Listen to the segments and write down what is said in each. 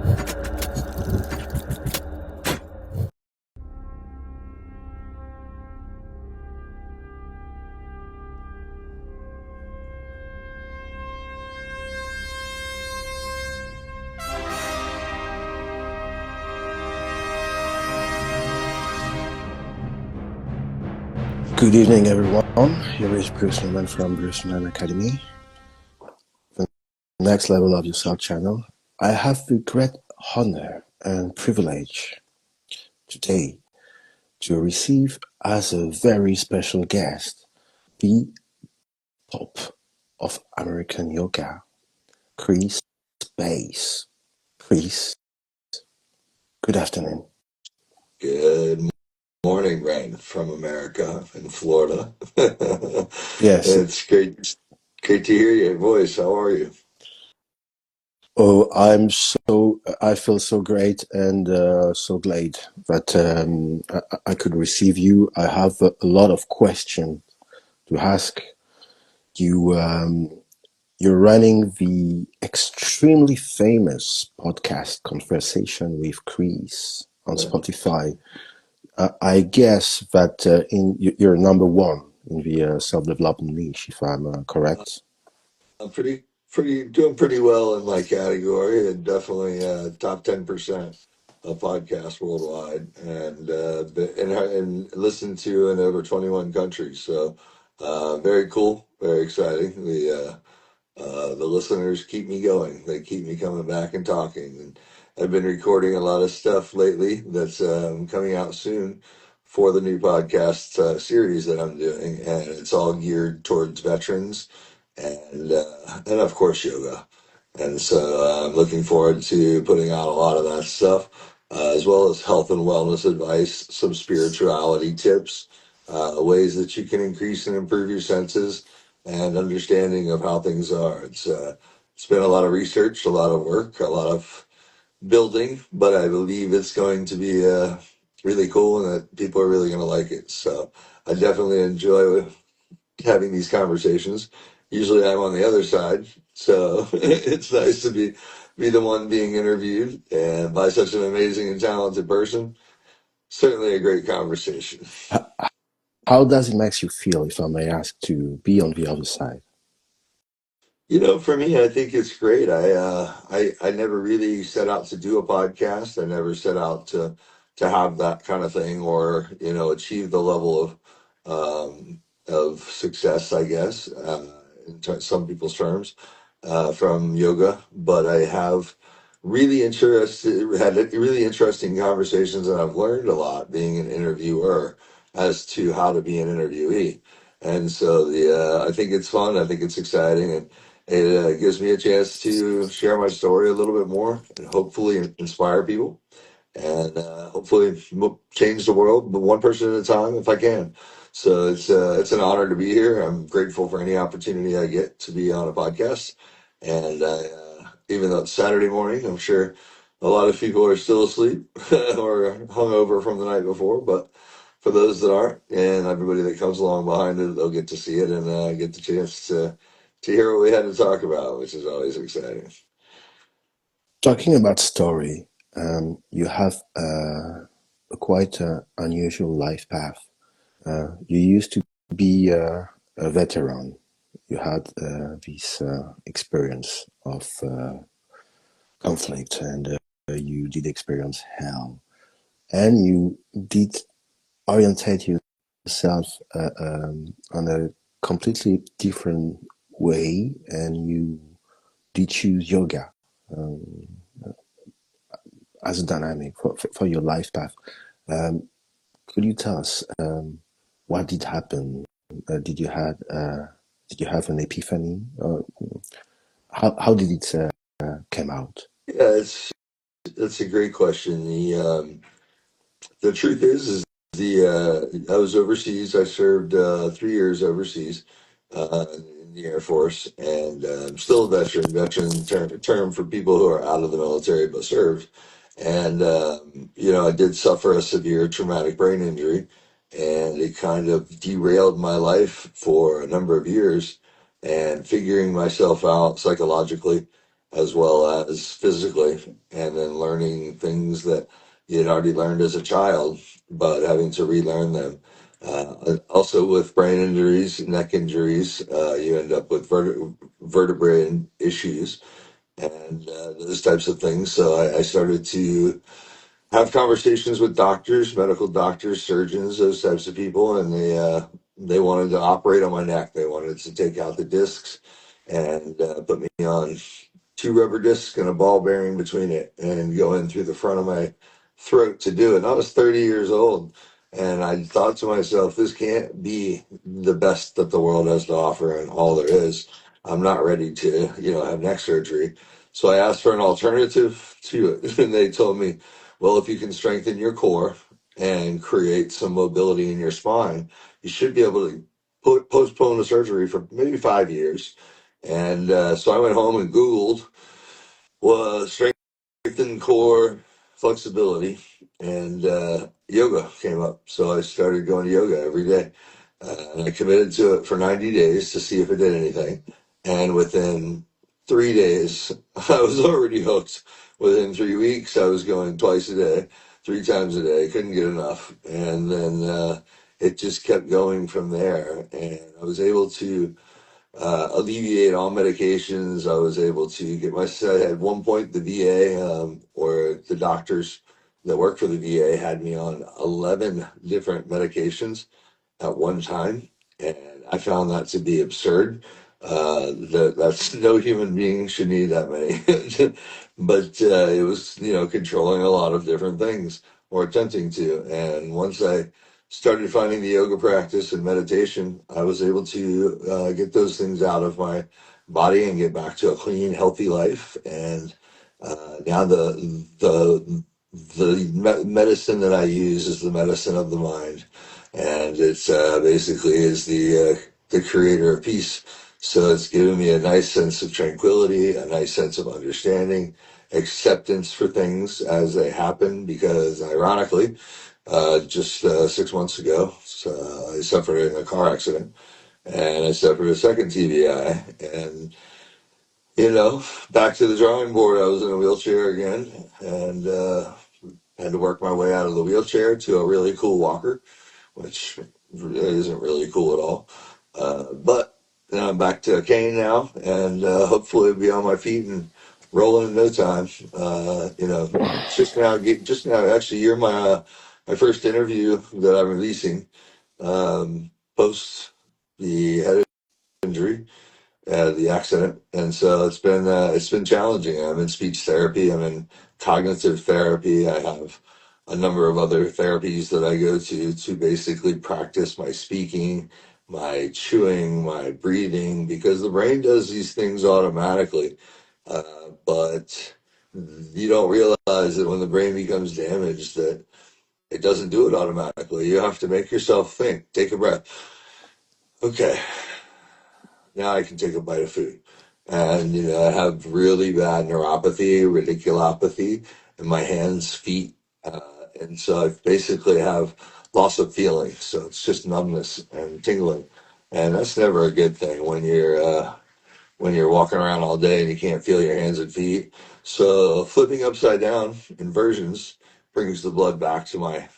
Good evening, everyone. Here is Bruce Newman from Bruce Newman Academy, the next level of yourself channel. I have the great honor and privilege today to receive as a very special guest the top of American yoga, Kris Pace. Kris, good afternoon. Good morning, Rain, from America in Florida. Yes. It's great to hear your voice. How are you? Oh, I feel so great and so glad that I could receive you. I have a lot of questions to ask you. You're running the extremely famous podcast Conversation with Kris on Spotify. I guess that you're number one in the self-development niche, if I'm correct. I'm doing pretty well in my category, and definitely top 10% of podcasts worldwide, and listened to in over 21 countries. So very cool, very exciting. The listeners keep me going. They keep me coming back and talking. And I've been recording a lot of stuff lately that's coming out soon for the new podcast series that I'm doing, and it's all geared towards veterans and of course yoga. And so I'm looking forward to putting out a lot of that stuff, as well as health and wellness advice, some spirituality tips, ways that you can increase and improve your senses and understanding of how things are. It's been a lot of research, a lot of work, a lot of building, but I believe it's going to be really cool and that people are really going to like it. So I definitely enjoy having these conversations. Usually I'm on the other side, so it's nice to be the one being interviewed and by such an amazing and talented person. Certainly a great conversation. How does it make you feel, if I may ask, to be on the other side? For me, I think it's great. I never really set out to do a podcast. I never set out to have that kind of thing or achieve the level of success, I guess, some people's terms, from yoga. But I have had really interesting conversations, and I've learned a lot being an interviewer as to how to be an interviewee. And so I think it's fun. I think it's exciting, and it gives me a chance to share my story a little bit more and hopefully inspire people and hopefully change the world, but one person at a time if I can. So it's an honor to be here. I'm grateful for any opportunity I get to be on a podcast. And even though it's Saturday morning, I'm sure a lot of people are still asleep or hungover from the night before. But for those that aren't, and everybody that comes along behind it, they'll get to see it and get the chance to hear what we had to talk about, which is always exciting. Talking about story, you have a quite unusual life path. You used to be a veteran. You had this experience of conflict, and you did experience hell, and you did orientate yourself on a completely different way, and you did choose yoga as a dynamic for your life path. Um, could you tell us what did happen? Did you have an epiphany? How did it came out? Yeah, that's a great question. The truth is I was overseas. I served 3 years overseas in the Air Force, and I'm still a veteran. Veteran term for people who are out of the military but served. And I did suffer a severe traumatic brain injury, and it kind of derailed my life for a number of years. And figuring myself out psychologically as well as physically, and then learning things that you had already learned as a child, but having to relearn them. Also, with brain injuries, neck injuries, you end up with vertebrae issues and those types of things. So I started to have conversations with doctors, medical doctors, surgeons, those types of people, and they wanted to operate on my neck. They wanted to take out the discs and put me on two rubber discs and a ball bearing between it and go in through the front of my throat to do it. And I was 30 years old. And I thought to myself, this can't be the best that the world has to offer and all there is. I'm not ready to, have neck surgery. So I asked for an alternative to it. And they told me, well, if you can strengthen your core and create some mobility in your spine, you should be able to postpone the surgery for maybe 5 years. And so I went home and Googled strengthen core flexibility, and yoga came up. So I started going to yoga every day. And I committed to it for 90 days to see if it did anything. And within 3 days, I was already hooked. Within 3 weeks, I was going twice a day, 3 times a day. Couldn't get enough. And then it just kept going from there. And I was able to alleviate all medications. I was able to get my set. At one point, the VA or the doctors that work for the VA had me on 11 different medications at one time, and I found that to be absurd. That's no human being should need that many, but it was controlling a lot of different things or attempting to. And once I started finding the yoga practice and meditation, I was able to get those things out of my body and get back to a clean, healthy life. And now the medicine that I use is the medicine of the mind, and it's basically is the creator of peace. So it's given me a nice sense of tranquility, a nice sense of understanding, acceptance for things as they happen. Because ironically, just 6 months ago, I suffered in a car accident, and I suffered a second TBI, and back to the drawing board. I was in a wheelchair again, and had to work my way out of the wheelchair to a really cool walker, which really isn't really cool at all. But I'm back to a cane now, and hopefully be on my feet and rolling in no time. Just now, actually, you're my first interview that I'm releasing post the head injury, the accident, and so it's been challenging. I'm in speech therapy. I'm in cognitive therapy. I have a number of other therapies that I go to basically practice my speaking, my chewing, my breathing, because the brain does these things automatically, but you don't realize that when the brain becomes damaged that it doesn't do it automatically. You have to make yourself think. Take a breath. Okay, now I can take a bite of food. And, I have really bad neuropathy, radiculopathy in my hands, feet. Uh, and so I basically have loss of feeling. So it's just numbness and tingling. And that's never a good thing when you're walking around all day and you can't feel your hands and feet. So flipping upside down inversions brings the blood back to my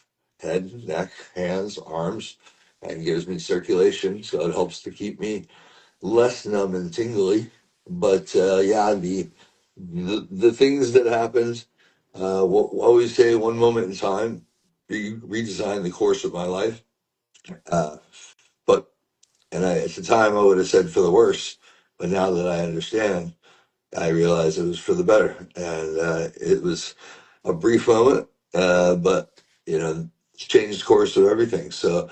head, neck, hands, arms, and gives me circulation. So it helps to keep me less numb and tingly. But yeah, the things that happened, what always say one moment in time, redesign the course of my life. Uh, but at the time I would have said for the worse, but now that I understand, I realize it was for the better, and it was a brief moment, but it's changed the course of everything. So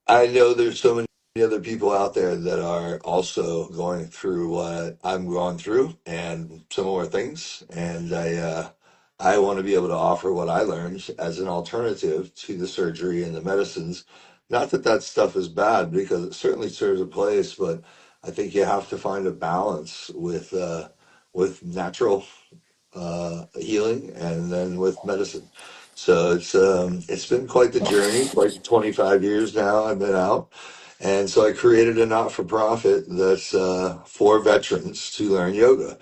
I know there's so many other people out there that are also going through what I'm going through and similar things, and I want to be able to offer what I learned as an alternative to the surgery and the medicines. Not that that stuff is bad, because it certainly serves a place, but I think you have to find a balance with natural healing and then with medicine. So it's been quite the journey. Like 25 years now, I've been out, and so I created a not for profit that's for veterans to learn yoga.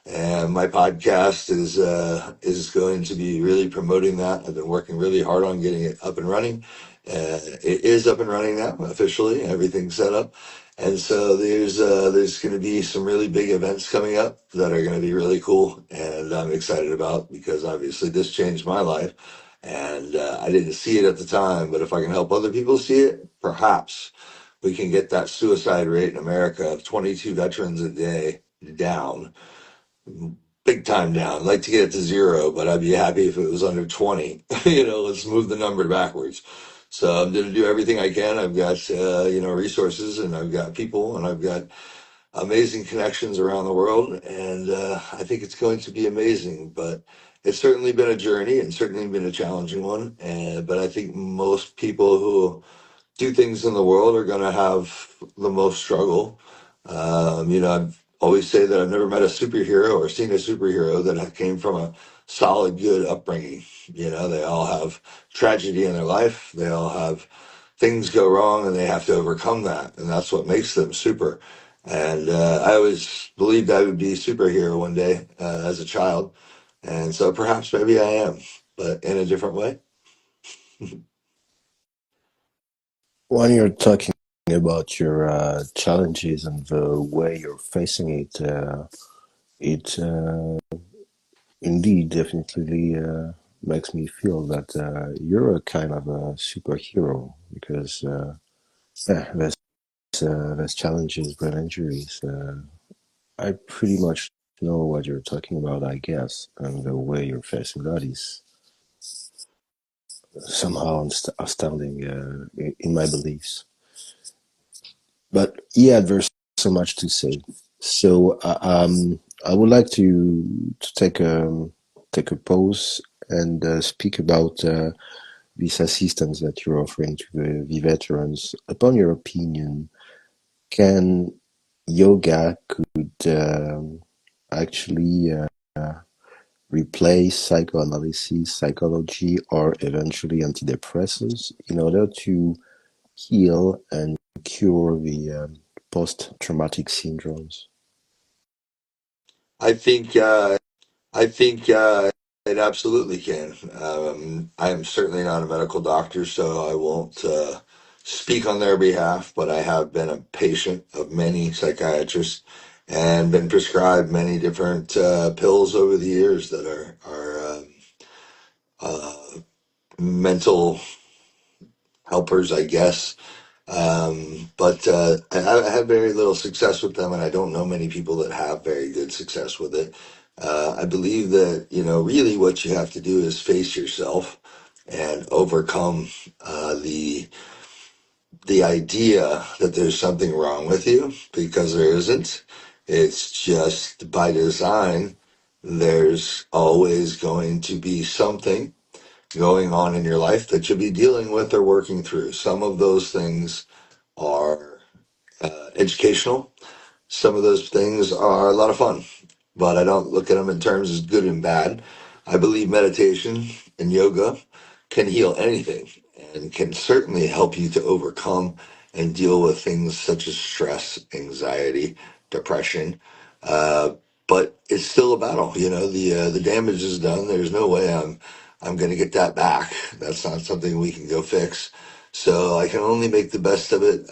And my podcast is going to be really promoting that. I've been working really hard on getting it up and running. It is up and running now officially. Everything's set up, and so there's going to be some really big events coming up that are going to be really cool, and I'm excited about because obviously this changed my life, and I didn't see it at the time. But if I can help other people see it, perhaps we can get that suicide rate in America of 22 veterans a day down, big time down. I'd like to get it to zero, but I'd be happy if it was under 20. Let's move the number backwards. So I'm going to do everything I can. I've got, resources, and I've got people, and I've got amazing connections around the world. And I think it's going to be amazing, but it's certainly been a journey and certainly been a challenging one. But I think most people who do things in the world are going to have the most struggle. I always say that I've never met a superhero or seen a superhero that came from a solid, good upbringing. They all have tragedy in their life. They all have things go wrong, and they have to overcome that, and that's what makes them super. And I always believed I would be a superhero one day as a child, and so perhaps maybe I am, but in a different way. When you're talking about your challenges and the way you're facing it, it indeed definitely makes me feel that you're a kind of a superhero because yeah, there's challenges, but injuries. I pretty much know what you're talking about, I guess, and the way you're facing that is somehow astounding in my beliefs. But yeah, there's so much to say. So I would like to take a pause and speak about this assistance that you're offering to the veterans. Upon your opinion, can yoga could actually replace psychoanalysis, psychology, or eventually antidepressants in order to heal and cure the post-traumatic syndromes? I think it absolutely can. I am certainly not a medical doctor, so I won't speak on their behalf, but I have been a patient of many psychiatrists and been prescribed many different pills over the years that are mental helpers, I guess. But I have very little success with them, and I don't know many people that have very good success with it. I believe that, really what you have to do is face yourself and overcome the idea that there's something wrong with you, because there isn't. It's just by design. There's always going to be something going on in your life that you'll be dealing with or working through. Some of those things are educational. Some of those things are a lot of fun, but I don't look at them in terms as good and bad. I believe meditation and yoga can heal anything and can certainly help you to overcome and deal with things such as stress, anxiety, depression. Uh, but it's still a battle. The damage is done. There's no way I'm going to get that back. That's not something we can go fix. So I can only make the best of it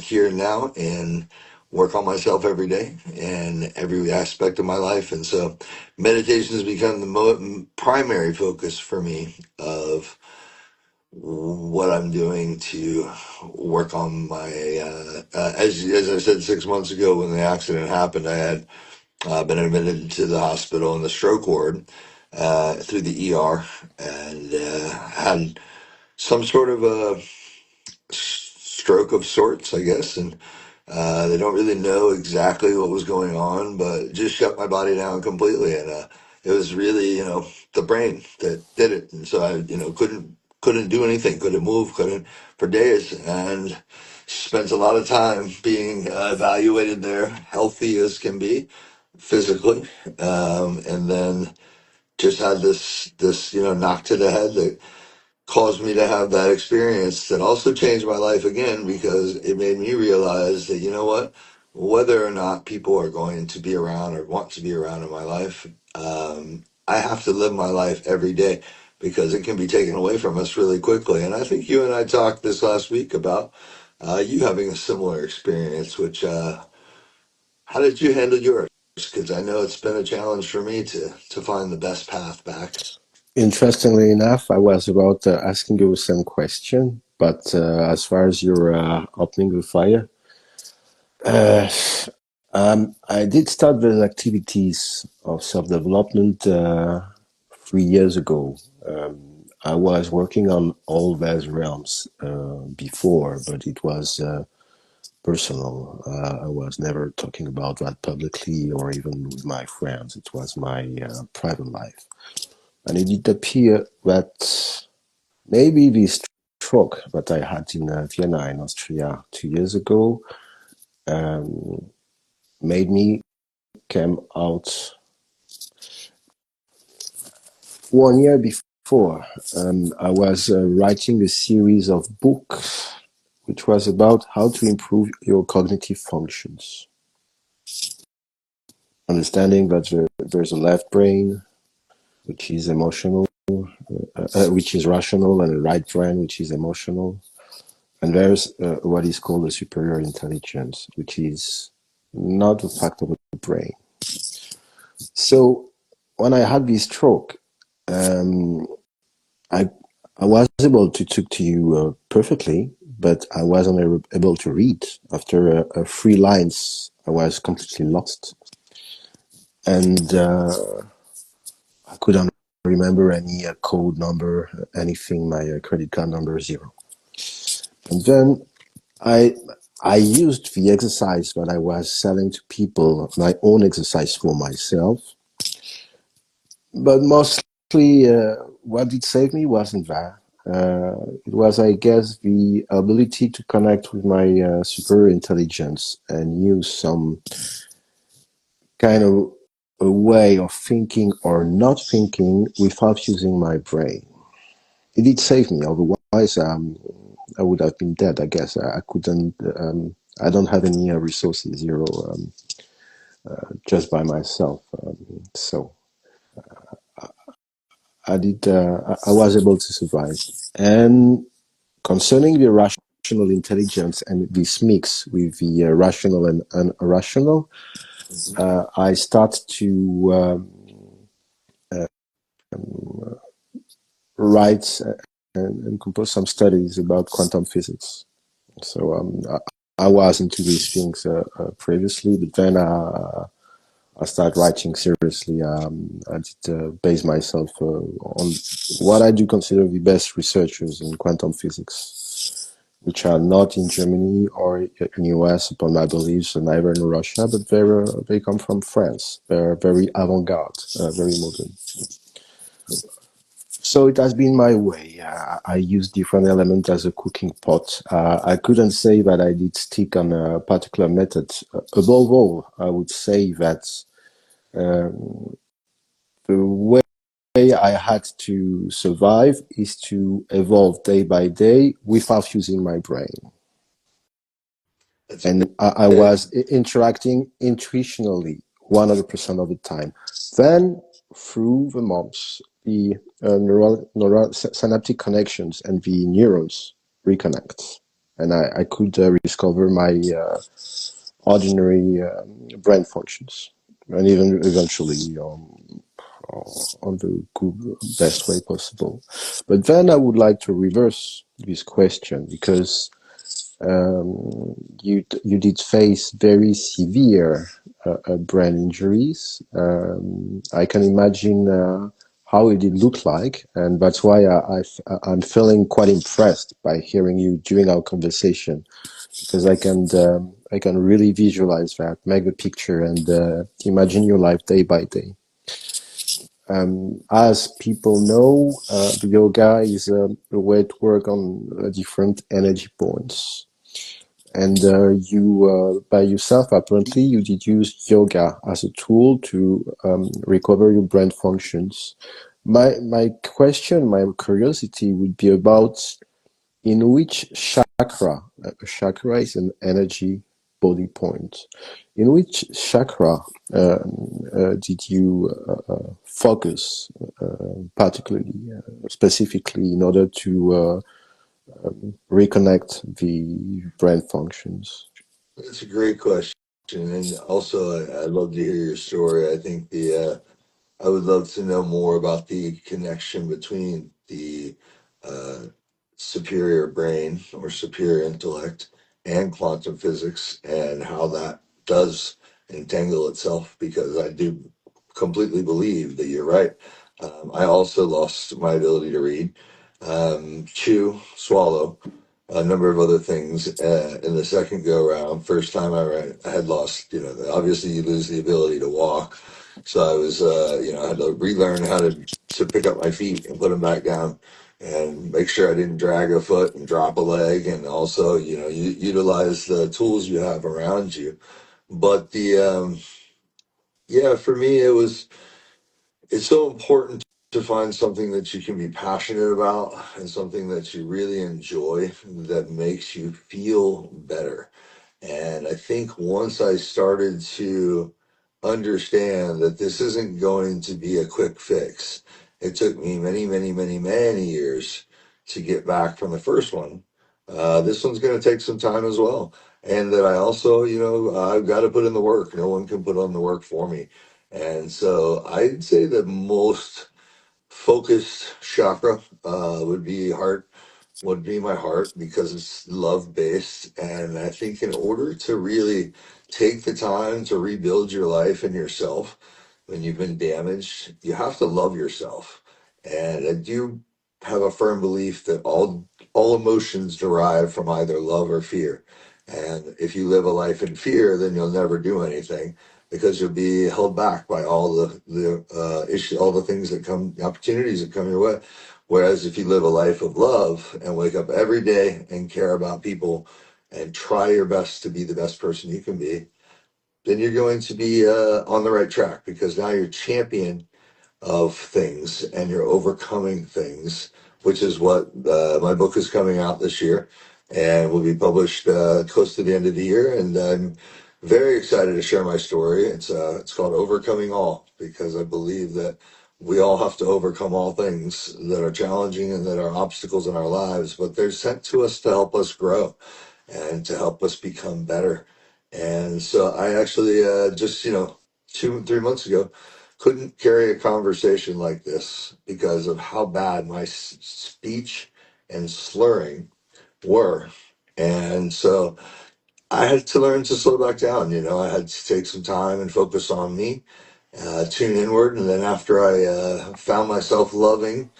here and now, and work on myself every day and every aspect of my life. And so meditation has become the primary focus for me of what I'm doing to work on my, as I said 6 months ago when the accident happened, I had been admitted to the hospital in the stroke ward through the ER, and had some sort of a stroke of sorts, I guess. And they don't really know exactly what was going on, but it just shut my body down completely. And it was really, the brain that did it. And so I, couldn't do anything, couldn't move, couldn't for days, and spent a lot of time being evaluated there, healthy as can be physically, and then just had this knock to the head that caused me to have that experience, that also changed my life again, because it made me realize that, you know what? whether or not people are going to be around or want to be around in my life, I have to live my life every day because it can be taken away from us really quickly. And I think you and I talked this last week about you having a similar experience, which how did you handle yours? Because I know it's been a challenge for me to find the best path back. Interestingly enough, I was about asking you the same question, but as far as your opening the fire, uh, I did start those activities of self-development 3 years ago. I was working on all those realms before, but it was personal. I was never talking about that publicly or even with my friends. It was my private life. And it did appear that maybe this stroke that I had in Vienna in Austria 2 years ago um, made me come out 1 year before. I was writing a series of books which was about how to improve your cognitive functions. Understanding that there's a left brain, which is emotional, which is rational, and a right brain, which is emotional. And there's what is called a superior intelligence, which is not a fact of the brain. So when I had this stroke, um, I I was able to talk to you perfectly, but I wasn't able to read. After 3 lines, I was completely lost, and I couldn't remember any code number, anything. My credit card number zero. And then I I used the exercise that I was selling to people, my own exercise for myself, but mostly what did save me wasn't that. It was, I guess, the ability to connect with my superior intelligence and use some kind of a way of thinking or not thinking without using my brain. It did save me. Otherwise, I would have been dead. I guess I couldn't. I don't have any resources, zero, just by myself. So I did. I was able to survive. And concerning the rational intelligence and this mix with the rational and irrational, I start to write and compose some studies about quantum physics. So I was into these things previously, but then I started writing seriously. I did base myself on what I do consider the best researchers in quantum physics, which are not in Germany or in US, upon my beliefs, and neither in Russia, but they come from France. They're very avant-garde, very modern. So it has been my way. I use different elements as a cooking pot. I couldn't say that I did stick on a particular method. Above all, I would say that the way I had to survive is to evolve day by day without using my brain. That's And I it. was interacting intuitionally 100% of the time. Then, through the months, the neural synaptic connections and the neurons reconnect. And I could rediscover my ordinary brain functions. And even eventually, on the good, best way possible. But then I would like to reverse this question because you did face very severe brain injuries. I can imagine how it did look like, and that's why I'm feeling quite impressed by hearing you during our conversation because I can really visualize that, make the picture, and imagine your life day by day. As people know, yoga is a way to work on different energy points. And you, by yourself, apparently, you did use yoga as a tool to recover your brain functions. My question, my curiosity would be about in which chakra, a chakra is an energy. body point. In which chakra did you focus particularly, specifically, in order to reconnect the brain functions? That's a great question. And also, I'd love to hear your story. I think I would love to know more about the connection between the uh, superior brain or superior intellect and quantum physics and how that does entangle itself, because I do completely believe that you're right. I also lost my ability to read, chew, swallow, a number of other things in the second go around. First time I had lost, obviously you lose the ability to walk. So I was, I had to relearn how to pick up my feet and put them back down and make sure I didn't drag a foot and drop a leg. And also, you utilize the tools you have around you. But yeah, for me, it's so important to find something that you can be passionate about and something that you really enjoy that makes you feel better. And I think once I started to understand that this isn't going to be a quick fix, it took me many, many, many, many years to get back from the first one. This one's going to take some time as well. And that I also, I've got to put in the work. No one can put on the work for me. And so I'd say the most focused chakra would be my heart, because it's love based. And I think in order to really take the time to rebuild your life and yourself when you've been damaged, you have to love yourself. And I do have a firm belief that all emotions derive from either love or fear. And if you live a life in fear, then you'll never do anything, because you'll be held back by all the issue, all the things that come, opportunities that come your way. Whereas if you live a life of love and wake up every day and care about people and try your best to be the best person you can be, then you're going to be on the right track, because now you're champion of things and you're overcoming things, which is what my book is coming out this year and will be published close to the end of the year. And I'm very excited to share my story. It's called Overcoming All, because I believe that we all have to overcome all things that are challenging and that are obstacles in our lives, but they're sent to us to help us grow and to help us become better. And so I actually just, 3 months ago, couldn't carry a conversation like this because of how bad my speech and slurring were. And so I had to learn to slow back down. I had to take some time and focus on me, tune inward. And then after I found myself loving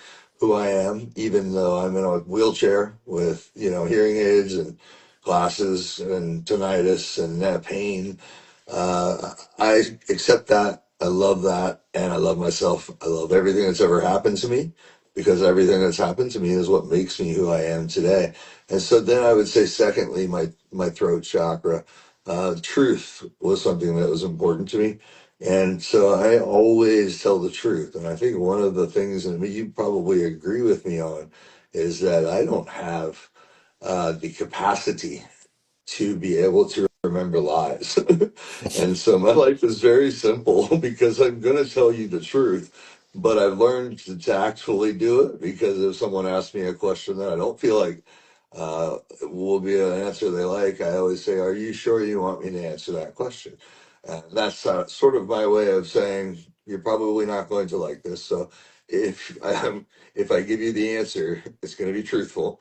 who I am, even though I'm in a wheelchair with, hearing aids and glasses and tinnitus and that pain, I accept that. I love that. And I love myself. I love everything that's ever happened to me, because everything that's happened to me is what makes me who I am today. And so then I would say, secondly, my throat chakra, truth was something that was important to me. And so I always tell the truth. And I think one of the things, and you probably agree with me on, is that I don't have the capacity to be able to remember lies. And so my life is very simple because I'm going to tell you the truth. But I've learned to tactfully do it, because if someone asks me a question that I don't feel like will be an answer they like, I always say, "Are you sure you want me to answer that question?" And that's sort of my way of saying, "You're probably not going to like this. So if I give you the answer, it's going to be truthful.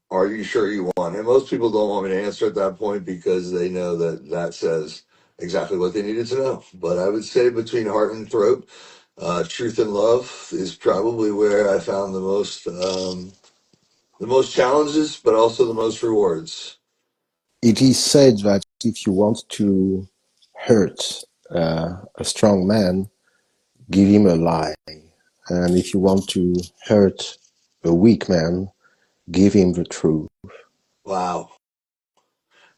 Are you sure you want?" And most people don't want me to answer at that point, because they know that that says exactly what they needed to know. But I would say between heart and throat, truth and love is probably where I found the most challenges, but also the most rewards. It is said that if you want to hurt a strong man, give him a lie. And if you want to hurt a weak man, give him the truth. Wow.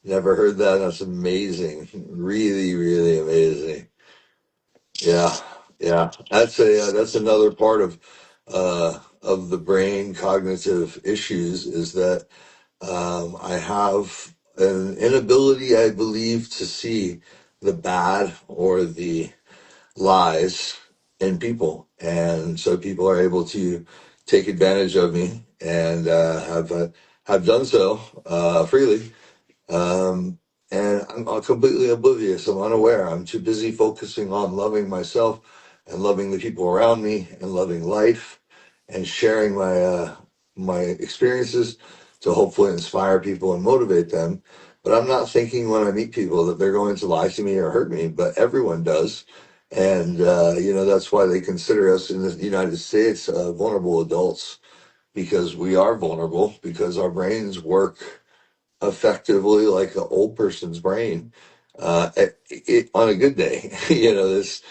Never heard that. That's amazing. Really, really amazing. Yeah. Yeah. That's another part of the brain cognitive issues, is that I have an inability, I believe, to see the bad or the lies in people, and so people are able to take advantage of me, and have done so freely. Um, and I'm completely oblivious. I'm unaware. I'm too busy focusing on loving myself and loving the people around me and loving life and sharing my experiences to hopefully inspire people and motivate them. But I'm not thinking when I meet people that they're going to lie to me or hurt me, but everyone does. And, that's why they consider us in the United States vulnerable adults, because we are vulnerable, because our brains work effectively like an old person's brain on a good day. This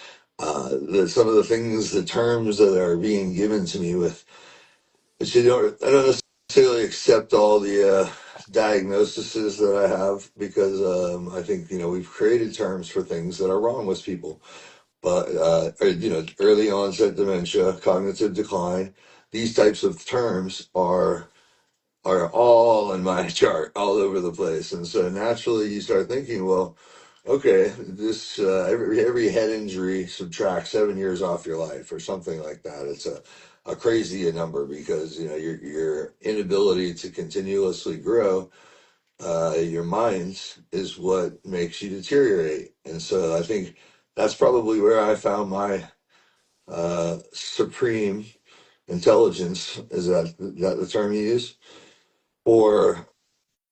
some of the things, the terms that are being given to me with, but I don't necessarily accept all the diagnoses that I have, because I think we've created terms for things that are wrong with people. But early onset dementia, cognitive decline, these types of terms are all in my chart, all over the place. And so naturally you start thinking, well, okay, this every head injury subtracts 7 years off your life or something like that. It's a crazy number, because your inability to continuously grow your mind is what makes you deteriorate. And so I think that's probably where I found my supreme intelligence. Is that the term you use? For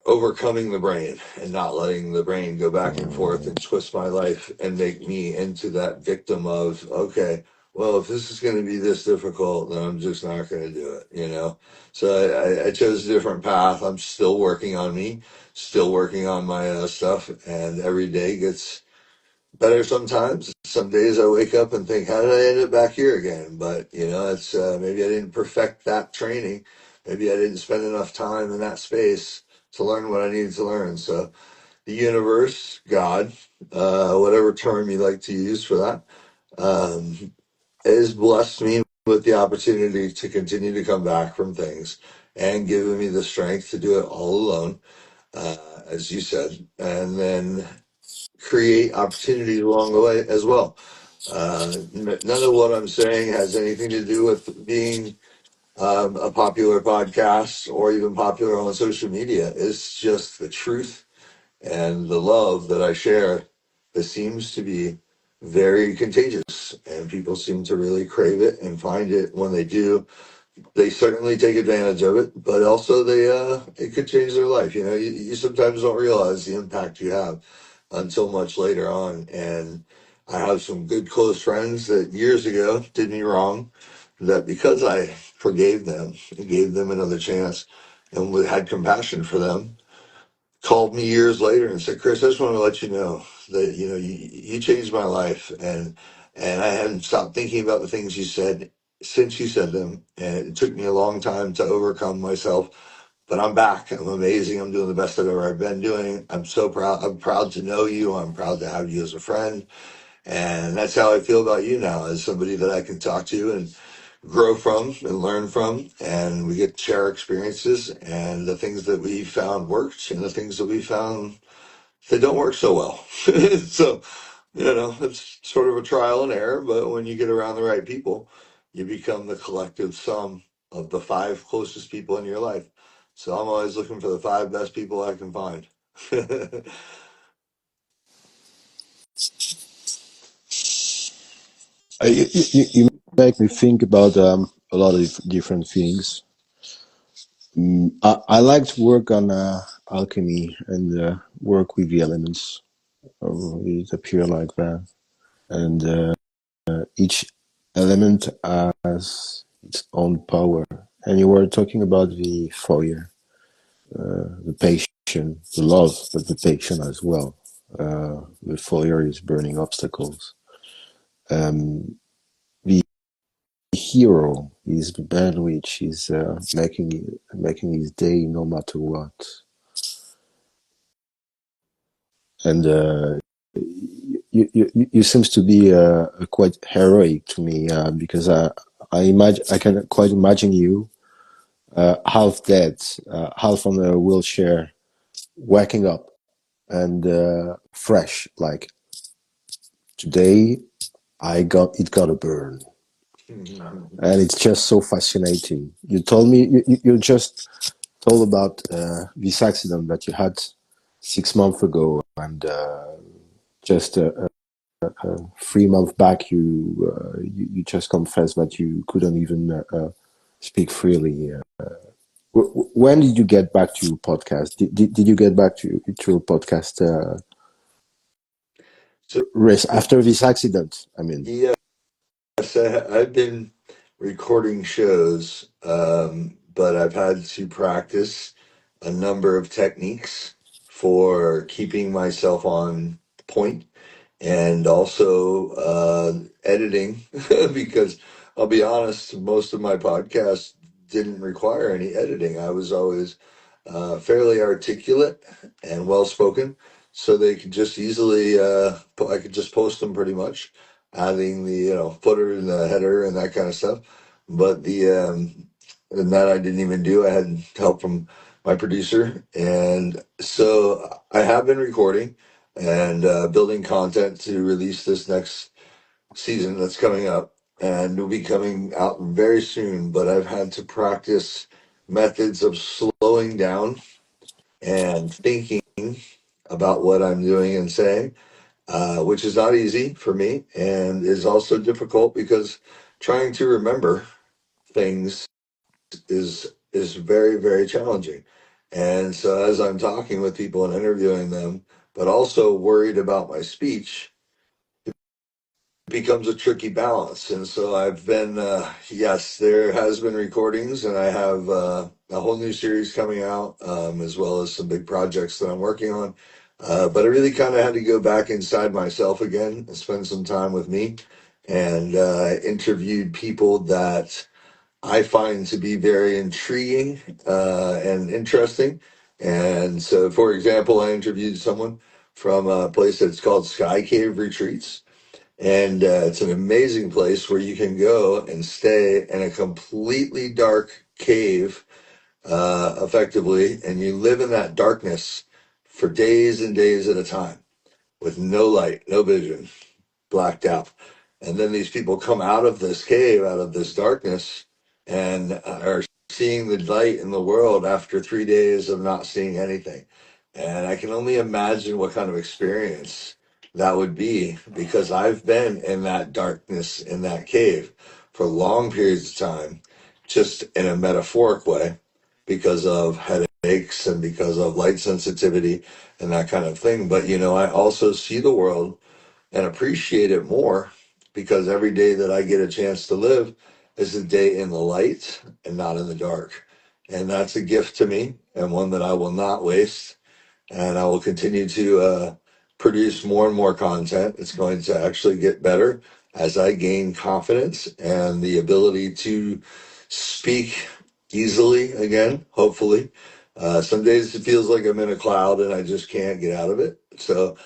overcoming the brain and not letting the brain go back and forth and twist my life and make me into that victim of, okay, well, if this is going to be this difficult, then I'm just not going to do it. So I chose a different path. I'm still working on me, still working on my stuff, and every day gets better sometimes. Some days I wake up and think, how did I end up back here again? But it's maybe I didn't perfect that training. Maybe I didn't spend enough time in that space to learn what I needed to learn. So the universe, God, whatever term you like to use for that, has blessed me with the opportunity to continue to come back from things and given me the strength to do it all alone, as you said, and then create opportunities along the way as well. None of what I'm saying has anything to do with being a popular podcast or even popular on social media. It's just the truth and the love that I share that seems to be very contagious, and people seem to really crave it and find it. When they do, they certainly take advantage of it, but also it could change their life. You sometimes don't realize the impact you have until much later on. And I have some good close friends that years ago did me wrong, that because I forgave them and gave them another chance and had compassion for them, called me years later and said, Kris, I just want to let you know that you changed my life, and I hadn't stopped thinking about the things you said since you said them, and it took me a long time to overcome myself, but I'm back. I'm amazing. I'm doing the best I've ever been doing. I'm so proud. I'm proud to know you. I'm proud to have you as a friend, and that's how I feel about you now, as somebody that I can talk to and grow from and learn from, and we get to share our experiences and the things that we found worked and the things that we found that don't work so well. So it's sort of a trial and error, but when you get around the right people, you become the collective sum of the five closest people in your life. So I'm always looking for the five best people I can find. You make me think about a lot of different things. I like to work on alchemy and work with the elements. It appear like that, and each element has its own power. And you were talking about the fire, the patience, the love, but the patience as well. The fire is burning obstacles. The hero is the man which is making his day no matter what. And you seems to be quite heroic to me, because I can quite imagine you half dead, half on a wheelchair, waking up and fresh. Like today, it got a burn, and it's just so fascinating. You told me you just told about this accident that you had 6 months ago, and just 3 months back, you just confessed that you couldn't even speak freely. When did you get back to podcast? Did you get back to a podcast So race after this accident? I mean, yes, I've been recording shows, but I've had to practice a number of techniques for keeping myself on point and also editing because I'll be honest, most of my podcasts didn't require any editing. I was always fairly articulate and well spoken, so they could just easily I could just post them pretty much, adding the footer and the header and that kind of stuff. But the and that I didn't even do. I had help from my producer, and so I have been recording and building content to release this next season that's coming up, and will be coming out very soon. But I've had to practice methods of slowing down and thinking about what I'm doing and saying, which is not easy for me and is also difficult because trying to remember things is very, very challenging. And so as I'm talking with people and interviewing them, but also worried about my speech, becomes a tricky balance. And so I've been, yes, there has been recordings, and I have a whole new series coming out, as well as some big projects that I'm working on. But I really kind of had to go back inside myself again and spend some time with me, and interviewed people that I find to be very intriguing and interesting. And so, for example, I interviewed someone from a place that's called Sky Cave Retreats, and it's an amazing place where you can go and stay in a completely dark cave, effectively, and you live in that darkness for days and days at a time with no light, no vision, blacked out. And then these people come out of this cave, out of this darkness, and are seeing the light in the world after 3 days of not seeing anything. And I can only imagine what kind of experience that would be, because I've been in that darkness, in that cave, for long periods of time, just in a metaphoric way, because of headaches and because of light sensitivity and that kind of thing. But, I also see the world and appreciate it more because every day that I get a chance to live is a day in the light and not in the dark. And that's a gift to me, and one that I will not waste. And I will continue to produce more and more content. It's going to actually get better as I gain confidence and the ability to speak easily again, hopefully. Some days it feels like I'm in a cloud and I just can't get out of it. So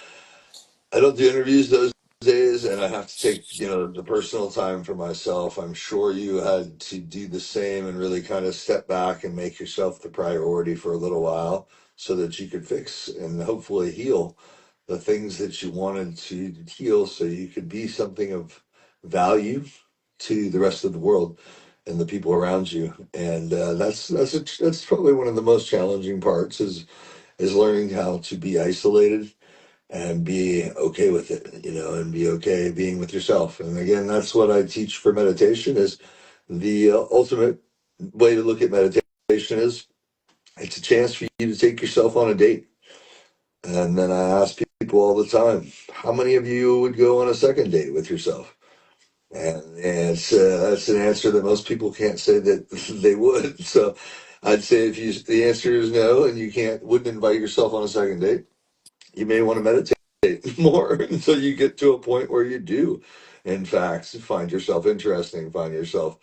I don't do interviews those days, and I have to take, the personal time for myself. I'm sure you had to do the same and really kind of step back and make yourself the priority for a little while so that you could fix and hopefully heal the things that you wanted to heal so you could be something of value to the rest of the world and the people around you. And that's probably one of the most challenging parts is learning how to be isolated and be okay with it, and be okay being with yourself. And again, that's what I teach for meditation is the ultimate way to look at meditation is it's a chance for you to take yourself on a date. And then I ask people all the time, how many of you would go on a second date with yourself? And it's that's an answer that most people can't say that they would. So I'd say if the answer is no, and you wouldn't invite yourself on a second date, you may want to meditate more until you get to a point where you do, in fact, find yourself interesting, find yourself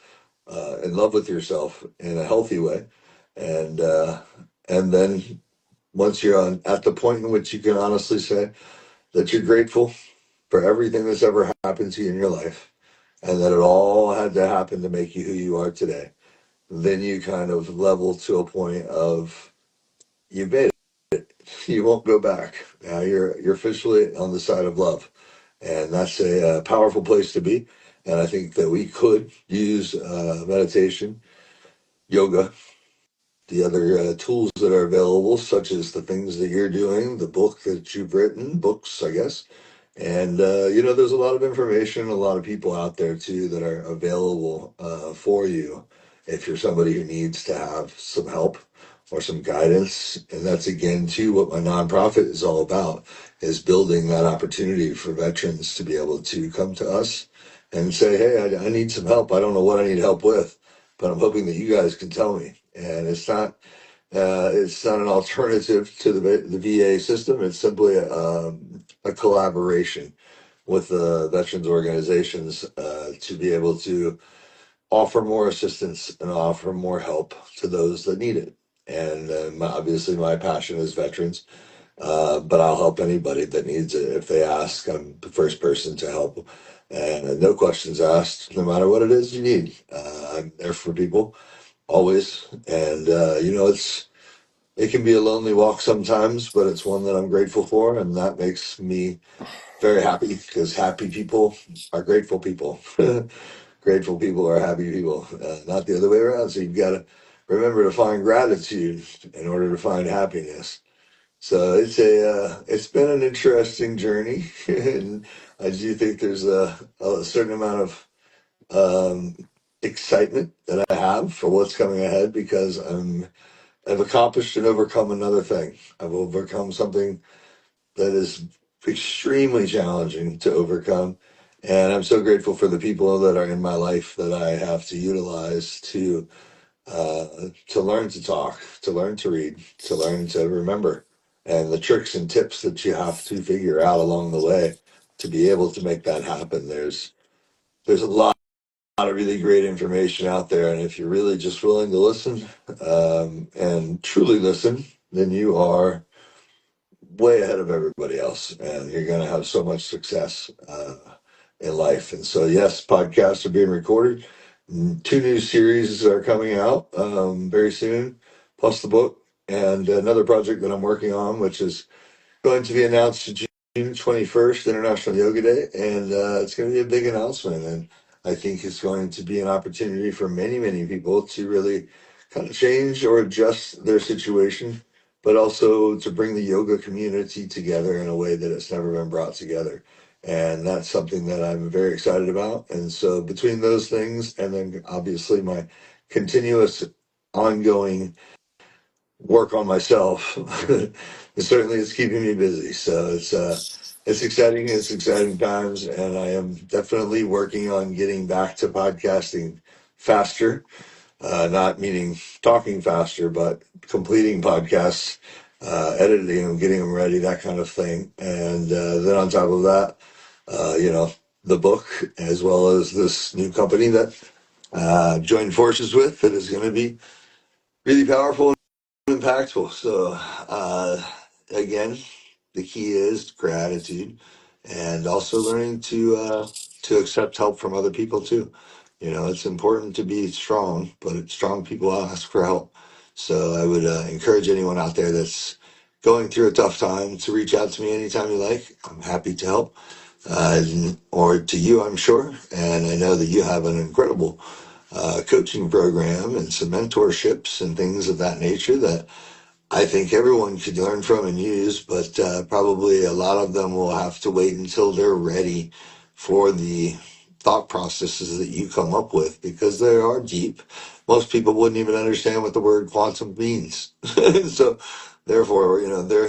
in love with yourself in a healthy way, and and then once you're at the point in which you can honestly say that you're grateful for everything that's ever happened to you in your life, and that it all had to happen to make you who you are today, then you kind of level to a point of you've made it. you won't go back. Now you're officially on the side of love, and that's a powerful place to be. And I think that we could use meditation, yoga, the other tools that are available, such as the things that you're doing, the book that you've written, books, I guess. And, there's a lot of information, a lot of people out there too that are available for you if you're somebody who needs to have some help or some guidance. And that's again, too, what my nonprofit is all about, is building that opportunity for veterans to be able to come to us and say, hey, I need some help. I don't know what I need help with, but I'm hoping that you guys can tell me. And it's not an alternative to the VA system. It's simply a collaboration with the veterans organizations to be able to offer more assistance and offer more help to those that need it. And obviously, my passion is veterans, but I'll help anybody that needs it. If they ask, I'm the first person to help. And no questions asked, no matter what it is you need. I'm there for people always. And, it can be a lonely walk sometimes, but it's one that I'm grateful for, and that makes me very happy because happy people are grateful people. Grateful people are happy people, not the other way around. So you've got to remember to find gratitude in order to find happiness. So it's been an interesting journey, and I do think there's a certain amount of um, excitement that I have for what's coming ahead because I've accomplished and overcome another thing. I've overcome something that is extremely challenging to overcome. And I'm so grateful for the people that are in my life that I have to utilize to learn to talk, to learn to read, to learn to remember, and the tricks and tips that you have to figure out along the way to be able to make that happen. There's a lot of really great information out there, and if you're really just willing to listen and truly listen, then you are way ahead of everybody else, and you're going to have so much success in life. And so, yes, podcasts are being recorded. Two new series are coming out very soon, plus the book, and another project that I'm working on, which is going to be announced June 21st, International Yoga Day, and it's going to be a big announcement. And I think it's going to be an opportunity for many, many people to really kind of change or adjust their situation, but also to bring the yoga community together in a way that it's never been brought together. And that's something that I'm very excited about. And so between those things, and then obviously my continuous ongoing work on myself. It certainly is keeping me busy. So it's exciting. It's exciting times, and I am definitely working on getting back to podcasting faster. Not meaning talking faster, but completing podcasts, editing them, getting them ready, that kind of thing. And then on top of that, the book, as well as this new company that joined forces with, that is going to be really powerful, impactful. So, again, the key is gratitude, and also learning to accept help from other people too. It's important to be strong, but strong people ask for help. So, I would encourage anyone out there that's going through a tough time to reach out to me anytime you like. I'm happy to help, or to you, I'm sure. And I know that you have an incredible coaching program and some mentorships and things of that nature that I think everyone could learn from and use, but probably a lot of them will have to wait until they're ready for the thought processes that you come up with because they are deep. Most people wouldn't even understand what the word quantum means. So therefore, they're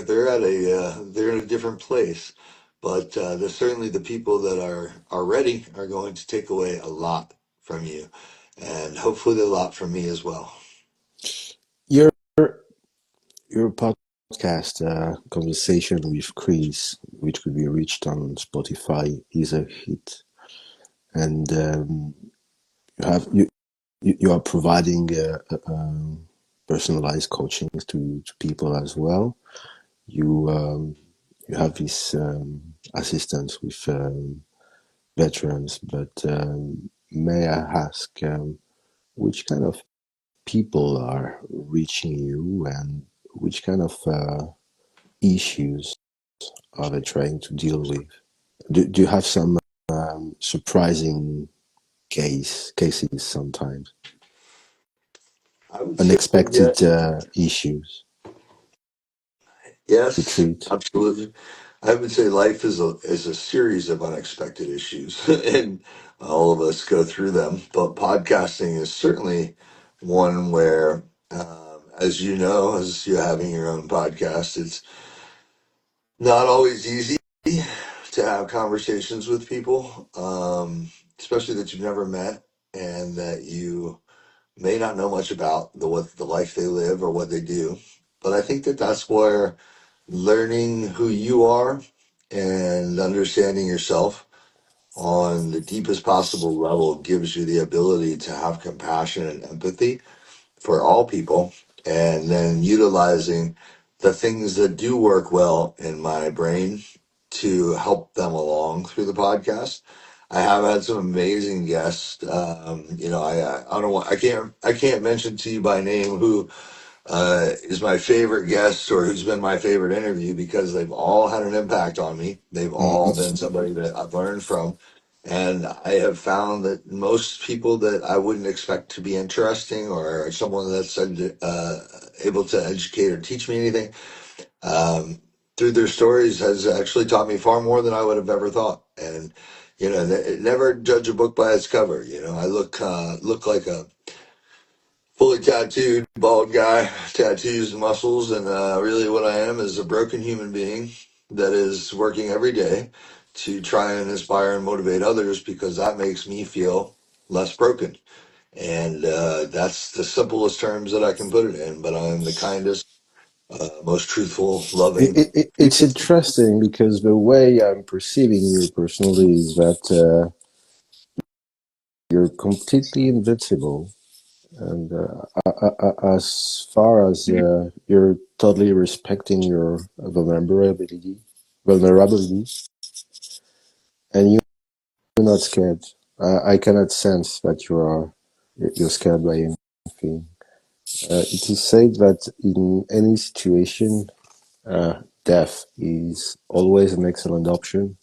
in a different place. But there's certainly the people that are ready are going to take away a lot from you, and hopefully a lot from me as well. Your your podcast conversation with Kris, which could be reached on Spotify, is a hit, and you are providing personalized coaching to people as well. You have this assistance with veterans, but may I ask which kind of people are reaching you, and which kind of issues are they trying to deal with? Do you have some surprising cases sometimes? I would say yes. Unexpected issues to Yes, treat? absolutely. I would say life is a series of unexpected issues, and all of us go through them. But podcasting is certainly one where, as you know, as you're having your own podcast, it's not always easy to have conversations with people, especially that you've never met and that you may not know much about what the life they live or what they do. But I think that that's where learning who you are and understanding yourself on the deepest possible level gives you the ability to have compassion and empathy for all people, and then utilizing the things that do work well in my brain to help them along through the podcast. I have had some amazing guests. I don't want I can't mention to you by name who is my favorite guest or who's been my favorite interview, because they've all had an impact on me. They've all been somebody that I've learned from. And I have found that most people that I wouldn't expect to be interesting or someone that's able to educate or teach me anything, um, through their stories has actually taught me far more than I would have ever thought. And, never judge a book by its cover. I look like a fully tattooed, bald guy, tattoos and muscles, and really what I am is a broken human being that is working every day to try and inspire and motivate others, because that makes me feel less broken. And that's the simplest terms that I can put it in. But I'm the kindest, most truthful, loving It's people. interesting because the way I'm perceiving you personally is that you're completely invincible, and as far as you're totally respecting your vulnerability, and you're not scared. I cannot sense that you're scared by anything. It is said that in any situation, death is always an excellent option.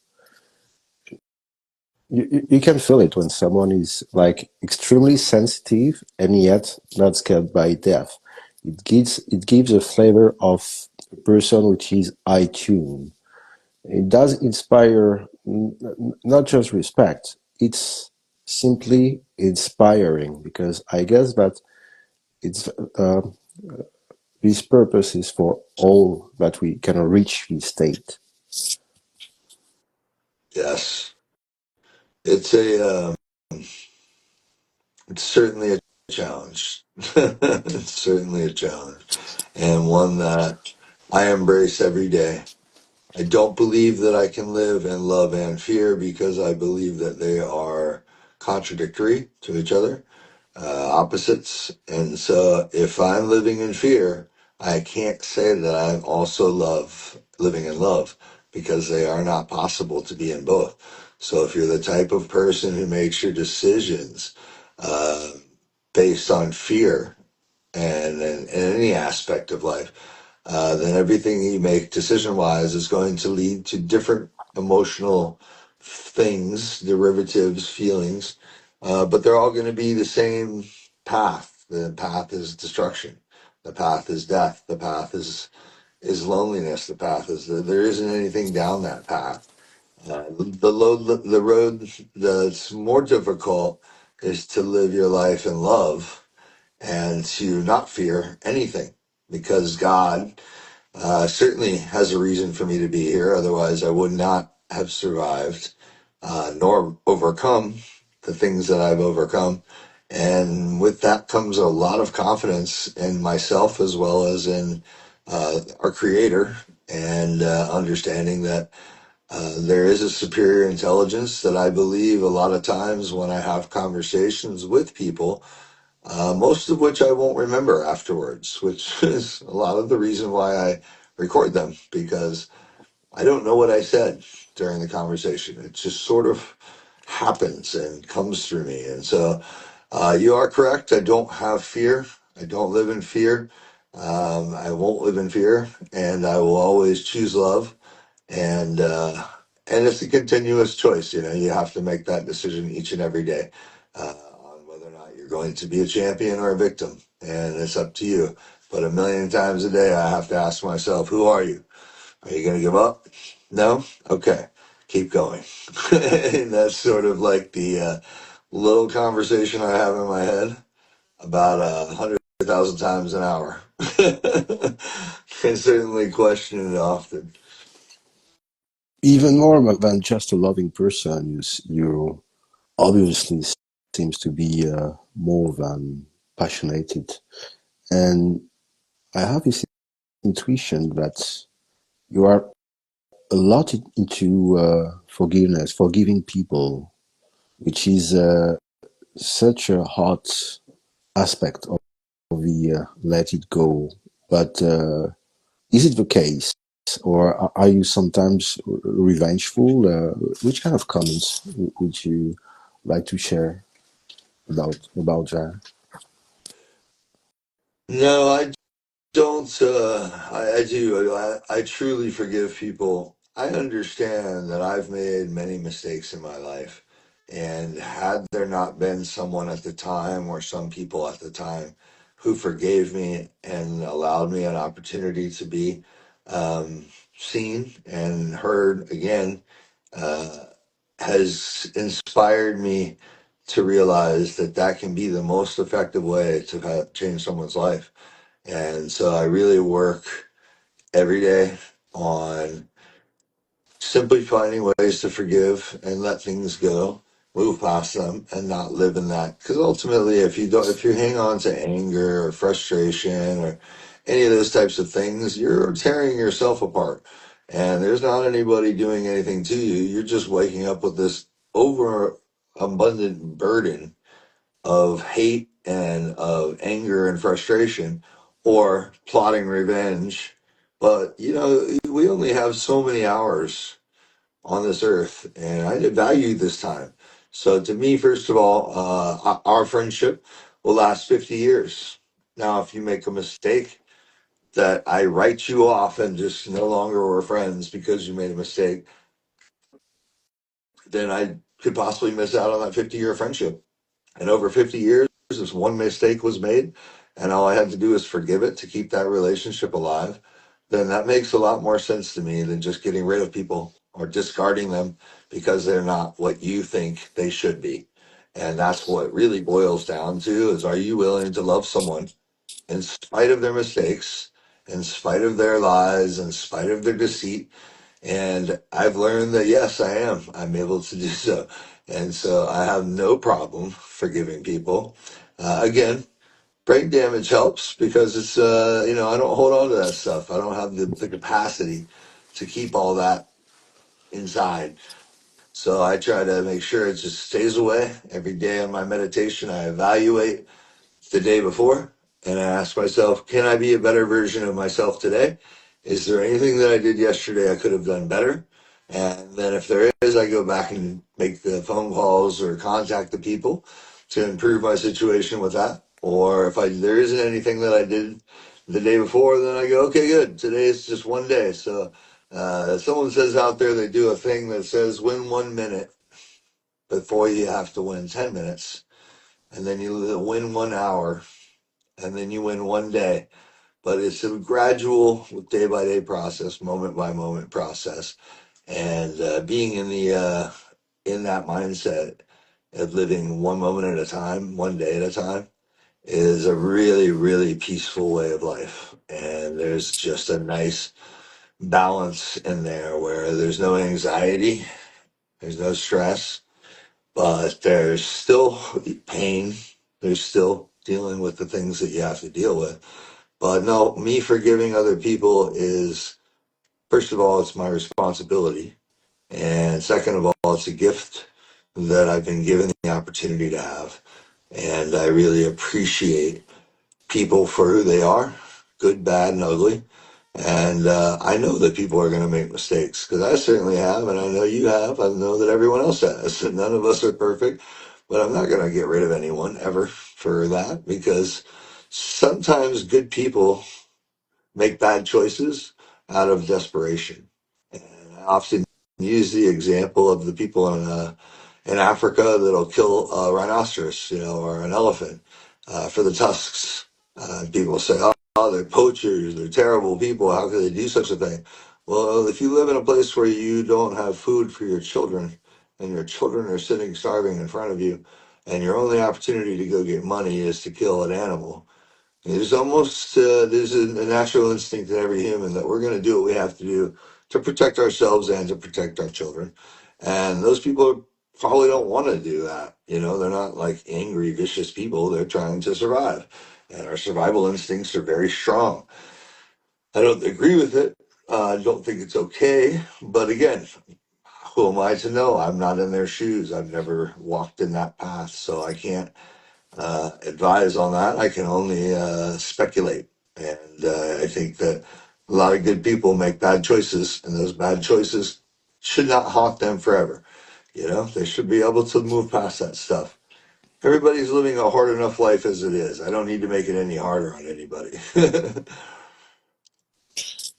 You can feel it when someone is like extremely sensitive and yet not scared by death. It gives a flavor of a person which is eye tuned. It does inspire not just respect. It's simply inspiring, because I guess that it's uh, this purpose is for all that we can reach this state. Yes, it's a it's certainly a challenge. It's certainly a challenge, and one that I embrace every day. I don't believe that I can live in love and fear, because I believe that they are contradictory to each other, opposites. And so if I'm living in fear, I can't say that I also love living in love, because they are not possible to be in both. So if you're the type of person who makes your decisions uh, based on fear, and in any aspect of life, then everything you make decision wise is going to lead to different emotional things, derivatives, feelings, but they're all going to be the same path. The path is destruction. The path is death. The path is loneliness. The path is there isn't anything down that path. The road that's more difficult is to live your life in love and to not fear anything, because God certainly has a reason for me to be here. Otherwise, I would not have survived, nor overcome the things that I've overcome. And with that comes a lot of confidence in myself, as well as in our Creator, and understanding that there is a superior intelligence that I believe a lot of times when I have conversations with people, most of which I won't remember afterwards, which is a lot of the reason why I record them, because I don't know what I said during the conversation. It just sort of happens and comes through me. And so you are correct. I don't have fear. I don't live in fear. I won't live in fear, and I will always choose love. And it's a continuous choice. You know, you have to make that decision each and every day on whether or not you're going to be a champion or a victim, and it's up to you. But a million times a day, I have to ask myself, who are you? Are you going to give up? No? Okay. Keep going. And that's sort of like the little conversation I have in my head about 100,000 times an hour. And certainly question it often. Even more than just a loving person, you obviously seems to be more than passionate. And I have this intuition that you are a lot into forgiveness, forgiving people, which is such a hot aspect of the let it go. But is it the case, or are you sometimes revengeful? Which kind of comments would you like to share about that? No, I don't. I do. I truly forgive people. I understand that I've made many mistakes in my life. And had there not been someone at the time or some people at the time who forgave me and allowed me an opportunity to be um, seen and heard again, uh, has inspired me to realize that that can be the most effective way to change someone's life. And so I really work every day on simply finding ways to forgive and let things go, move past them, and not live in that. Because ultimately, if you hang on to anger or frustration or any of those types of things, you're tearing yourself apart. And there's not anybody doing anything to you. You're just waking up with this overabundant burden of hate and of anger and frustration or plotting revenge. But, you know, we only have so many hours on this earth, and I value this time. So, to me, first of all, our friendship will last 50 years. Now, if you make a mistake, that I write you off and just no longer we're friends because you made a mistake, then I could possibly miss out on that 50-year friendship. And over 50 years, if one mistake was made and all I had to do is forgive it to keep that relationship alive, then that makes a lot more sense to me than just getting rid of people or discarding them because they're not what you think they should be. And that's what it really boils down to is, are you willing to love someone in spite of their mistakes, in spite of their lies, in spite of their deceit, and I've learned that yes, I am. I'm able to do so. And so I have no problem forgiving people. Again, brain damage helps because it's, I don't hold on to that stuff. I don't have the capacity to keep all that inside. So I try to make sure it just stays away. Every day on my meditation, I evaluate the day before and I ask myself, can I be a better version of myself today? Is there anything that I did yesterday I could have done better? And then if there is, I go back and make the phone calls or contact the people to improve my situation with that. Or if there isn't anything that I did the day before, then I go, okay, good. Today is just one day. So someone says out there they do a thing that says win 1 minute before you have to win 10 minutes. And then you win 1 hour and then you win one day. But it's a gradual, day by day process, moment by moment process, and being in that mindset of living one moment at a time, one day at a time, is a really, really peaceful way of life. And there's just a nice balance in there where there's no anxiety, there's no stress, but there's still pain. There's still dealing with the things that you have to deal with. But no, me forgiving other people is, first of all, it's my responsibility. And second of all, it's a gift that I've been given the opportunity to have. And I really appreciate people for who they are, good, bad, and ugly. And I know that people are going to make mistakes because I certainly have, and I know you have. I know that everyone else has. And none of us are perfect, but I'm not going to get rid of anyone ever for that because sometimes good people make bad choices out of desperation. And I often use the example of the people in Africa that'll kill a rhinoceros, or an elephant for the tusks. People say, "Oh, they're poachers. They're terrible people. How could they do such a thing?" Well, if you live in a place where you don't have food for your children, and your children are sitting starving in front of you, and your only opportunity to go get money is to kill an animal, there's a natural instinct in every human that we're going to do what we have to do to protect ourselves and to protect our children. And those people probably don't want to do that. They're not like angry, vicious people. They're trying to survive. And our survival instincts are very strong. I don't agree with it. I don't think it's okay. But again, who am I to know? I'm not in their shoes. I've never walked in that path. So I can't advise on that. I can only speculate. And I think that a lot of good people make bad choices, and those bad choices should not haunt them forever. They should be able to move past that stuff. Everybody's living a hard enough life as it is. I don't need to make it any harder on anybody.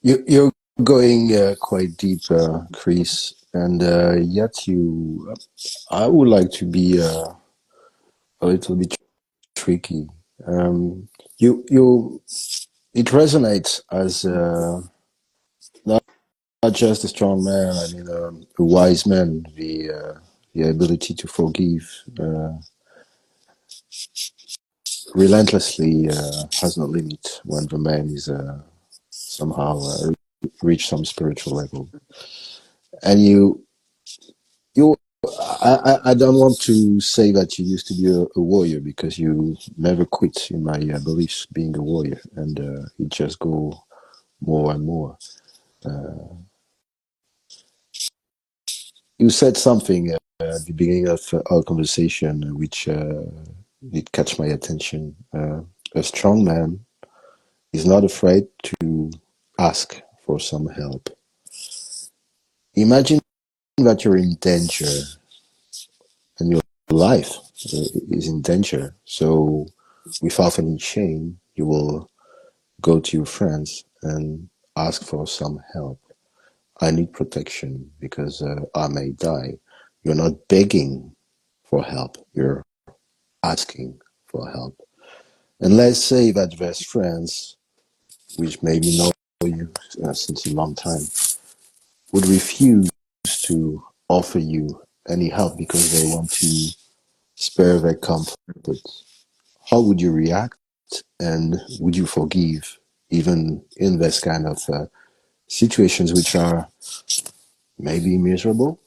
You're going quite deep, Kris, and yet I would like to be a little bit tricky. Um, you, it resonates as not just a strong man. I mean, a wise man. The ability to forgive relentlessly has no limit when the man is somehow reach some spiritual level. And you I don't want to say that you used to be a warrior, because you never quit, in my beliefs, being a warrior, and it just go more and more. You said something at the beginning of our conversation, which did catch my attention. A strong man is not afraid to ask for some help. Imagine that you're in danger and your life is in danger. So, without any shame, you will go to your friends and ask for some help. I need protection because I may die. You're not begging for help, you're asking for help. And let's say that best friends, which maybe know you since a long time, would refuse to offer you any help because they want to spare their comfort. How would you react? And would you forgive, even in this kind of situations which are maybe miserable?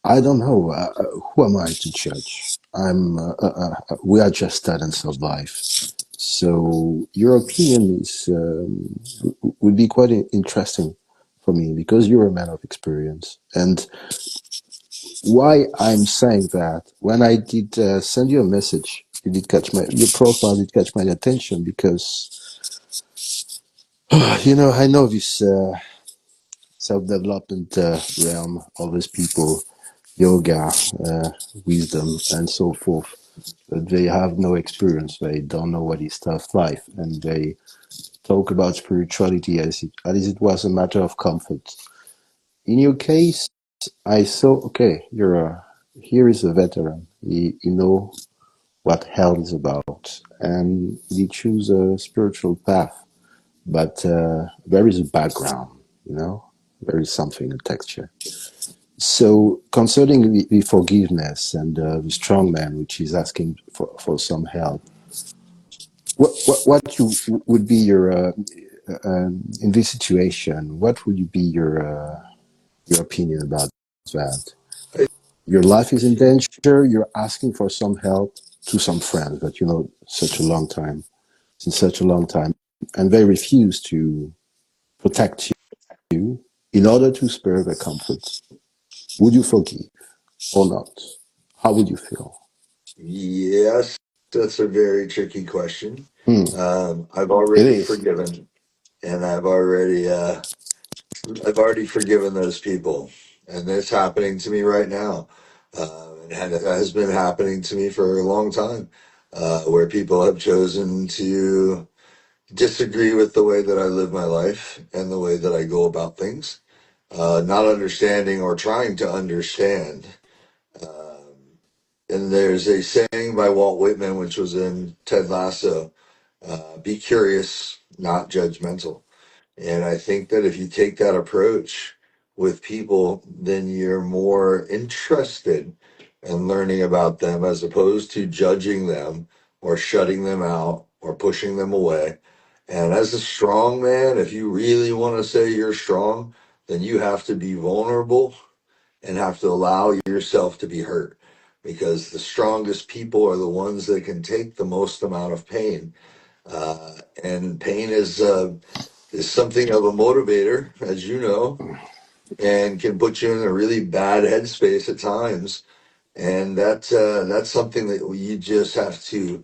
I don't know. Who am I to judge? We are just students of life. So your opinion is would be quite interesting for me, because you're a man of experience. And why I'm saying that, when I did send you a message, your profile did catch my attention, because I know this self-development realm, all these people, yoga, wisdom, and so forth. But they have no experience. They don't know what is tough life, and they talk about spirituality as it was a matter of comfort. In your case, I saw, okay, here is a veteran. You know what hell is about, and you choose a spiritual path. But there is a background, there is something, a texture. So concerning the forgiveness and the strong man, which is asking for some help, what you would be your in this situation? What would you be your opinion about that? Your life is in danger. You're asking for some help to some friends that you know since such a long time, and they refuse to protect you in order to spare their comfort. Would you forgive or not? How would you feel? Yes, that's a very tricky question. Hmm. I've It already is. forgiven, and I've already forgiven those people, and it's happening to me right now. And it has been happening to me for a long time, where people have chosen to disagree with the way that I live my life and the way that I go about things, not understanding or trying to understand. Um, and there's a saying by Walt Whitman, which was in Ted Lasso, be curious, not judgmental. And I think that if you take that approach with people, then you're more interested in learning about them as opposed to judging them or shutting them out or pushing them away. And as a strong man, if you really want to say you're strong, then you have to be vulnerable and have to allow yourself to be hurt, because the strongest people are the ones that can take the most amount of pain. And pain is something of a motivator, as you know, and can put you in a really bad headspace at times. And that's something that you just have to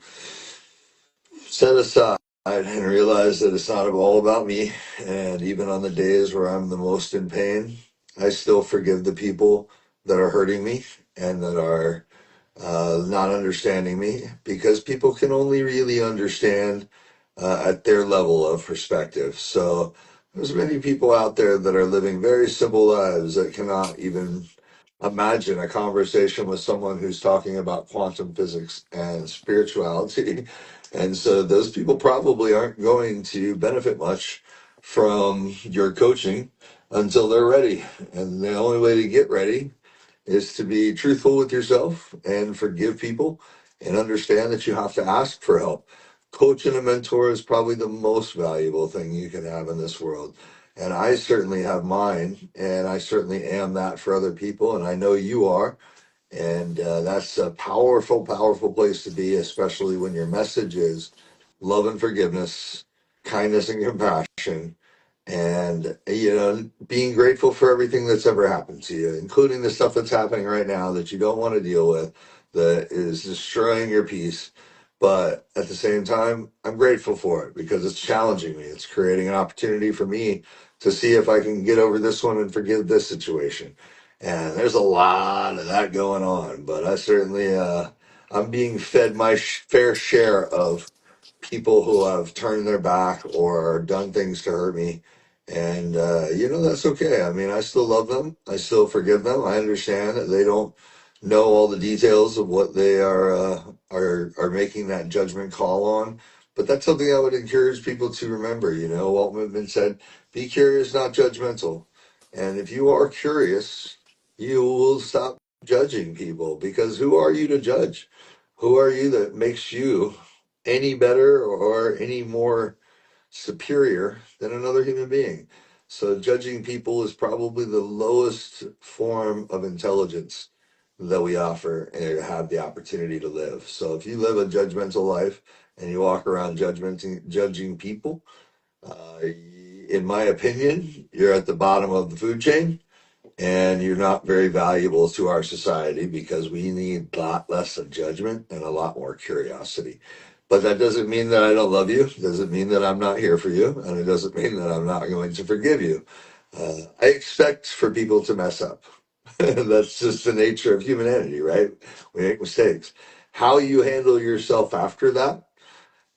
set aside and realize that it's not all about me. And even on the days where I'm the most in pain, I still forgive the people that are hurting me and that are not understanding me, because people can only really understand at their level of perspective. So there's many people out there that are living very simple lives that cannot even imagine a conversation with someone who's talking about quantum physics and spirituality. And so those people probably aren't going to benefit much from your coaching until they're ready. And the only way to get ready is to be truthful with yourself and forgive people and understand that you have to ask for help. Coach and a mentor is probably the most valuable thing you can have in this world. And I certainly have mine, and I certainly am that for other people, and I know you are. And that's a powerful, powerful place to be, especially when your message is love and forgiveness, kindness and compassion, and being grateful for everything that's ever happened to you, including the stuff that's happening right now that you don't want to deal with, that is destroying your peace. But at the same time, I'm grateful for it because it's challenging me. It's creating an opportunity for me to see if I can get over this one and forgive this situation. And there's a lot of that going on, but I certainly, I'm being fed my fair share of people who have turned their back or done things to hurt me. And, that's okay. I mean, I still love them. I still forgive them. I understand that they don't know all the details of what they are making that judgment call on. But that's something I would encourage people to remember. Walt Whitman said, be curious, not judgmental. And if you are curious, you will stop judging people, because who are you to judge? Who are you that makes you any better or any more superior than another human being? So judging people is probably the lowest form of intelligence that we offer and have the opportunity to live. So if you live a judgmental life and you walk around judging people, in my opinion, you're at the bottom of the food chain, and you're not very valuable to our society, because we need a lot less of judgment and a lot more curiosity. But that doesn't mean that I don't love you. It doesn't mean that I'm not here for you. And it doesn't mean that I'm not going to forgive you. I expect for people to mess up. That's just the nature of humanity, right? We make mistakes. How you handle yourself after that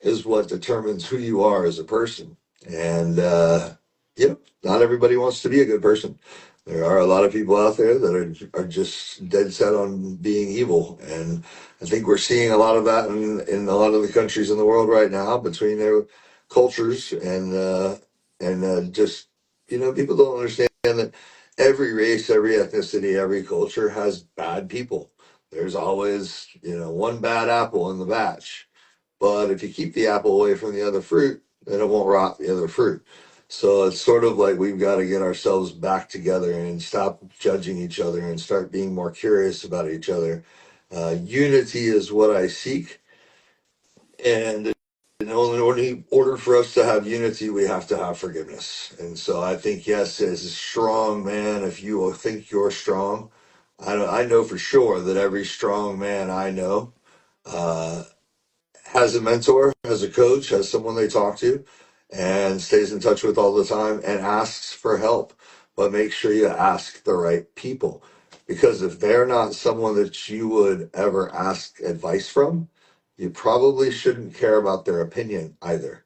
is what determines who you are as a person. And, not everybody wants to be a good person. There are a lot of people out there that are just dead set on being evil. And I think we're seeing a lot of that in a lot of the countries in the world right now, between their cultures and just, people don't understand that every race, every ethnicity, every culture has bad people. There's always, one bad apple in the batch. But if you keep the apple away from the other fruit, then it won't rot the other fruit. So it's sort of like we've got to get ourselves back together and stop judging each other and start being more curious about each other. Unity is what I seek. And in order for us to have unity, we have to have forgiveness. And so I think, yes, as a strong man, if you think you're strong, I know for sure that every strong man I know, uh, has a mentor, has a coach, has someone they talk to, and stays in touch with all the time and asks for help. But make sure you ask the right people, because if they're not someone that you would ever ask advice from, you probably shouldn't care about their opinion either.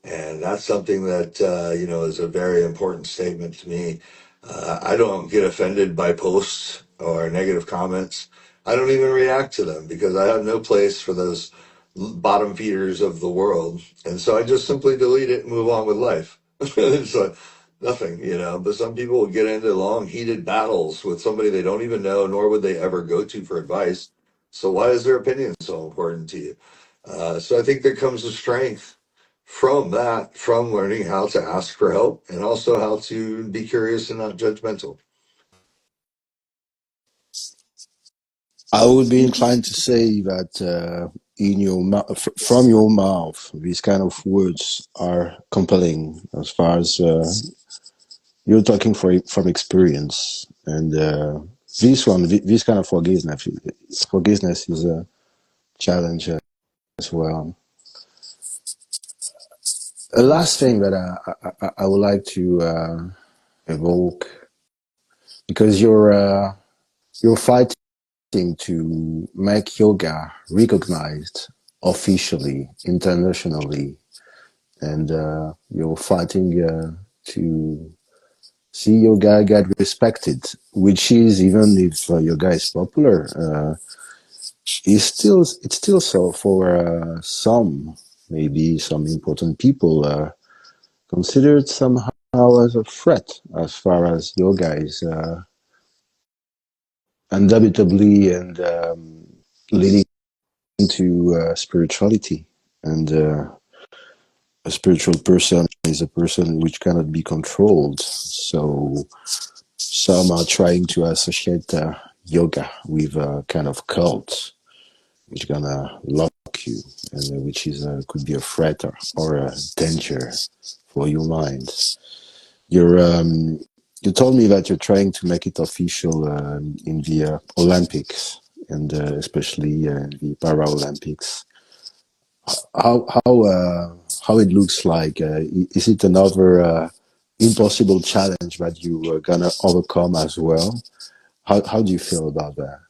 And that's something that, is a very important statement to me. I don't get offended by posts or negative comments. I don't even react to them because I have no place for those bottom feeders of the world. And so I just simply delete it and move on with life. It's like nothing, but some people will get into long, heated battles with somebody they don't even know, nor would they ever go to for advice. So why is their opinion so important to you? So I think there comes a strength from that, from learning how to ask for help and also how to be curious and not judgmental. I would be inclined to say that from your mouth, these kind of words are compelling as far as you're talking from experience, and this kind of forgiveness is a challenge as well. A last thing that I would like to evoke, because you're fighting to make yoga recognized officially, internationally, and you're fighting to see yoga get respected, which is, even if yoga is popular, it's still so for some, maybe some important people, considered somehow as a threat as far as yoga is undoubtedly and leading to spirituality. And a spiritual person is a person which cannot be controlled. So some are trying to associate yoga with a kind of cult, which gonna lock you, and which is could be a threat or a danger for your mind. You're you told me that you're trying to make it official in the Olympics and especially the Paralympics. How how uh, how it looks like? Is it another impossible challenge that you are gonna overcome as well? How do you feel about that?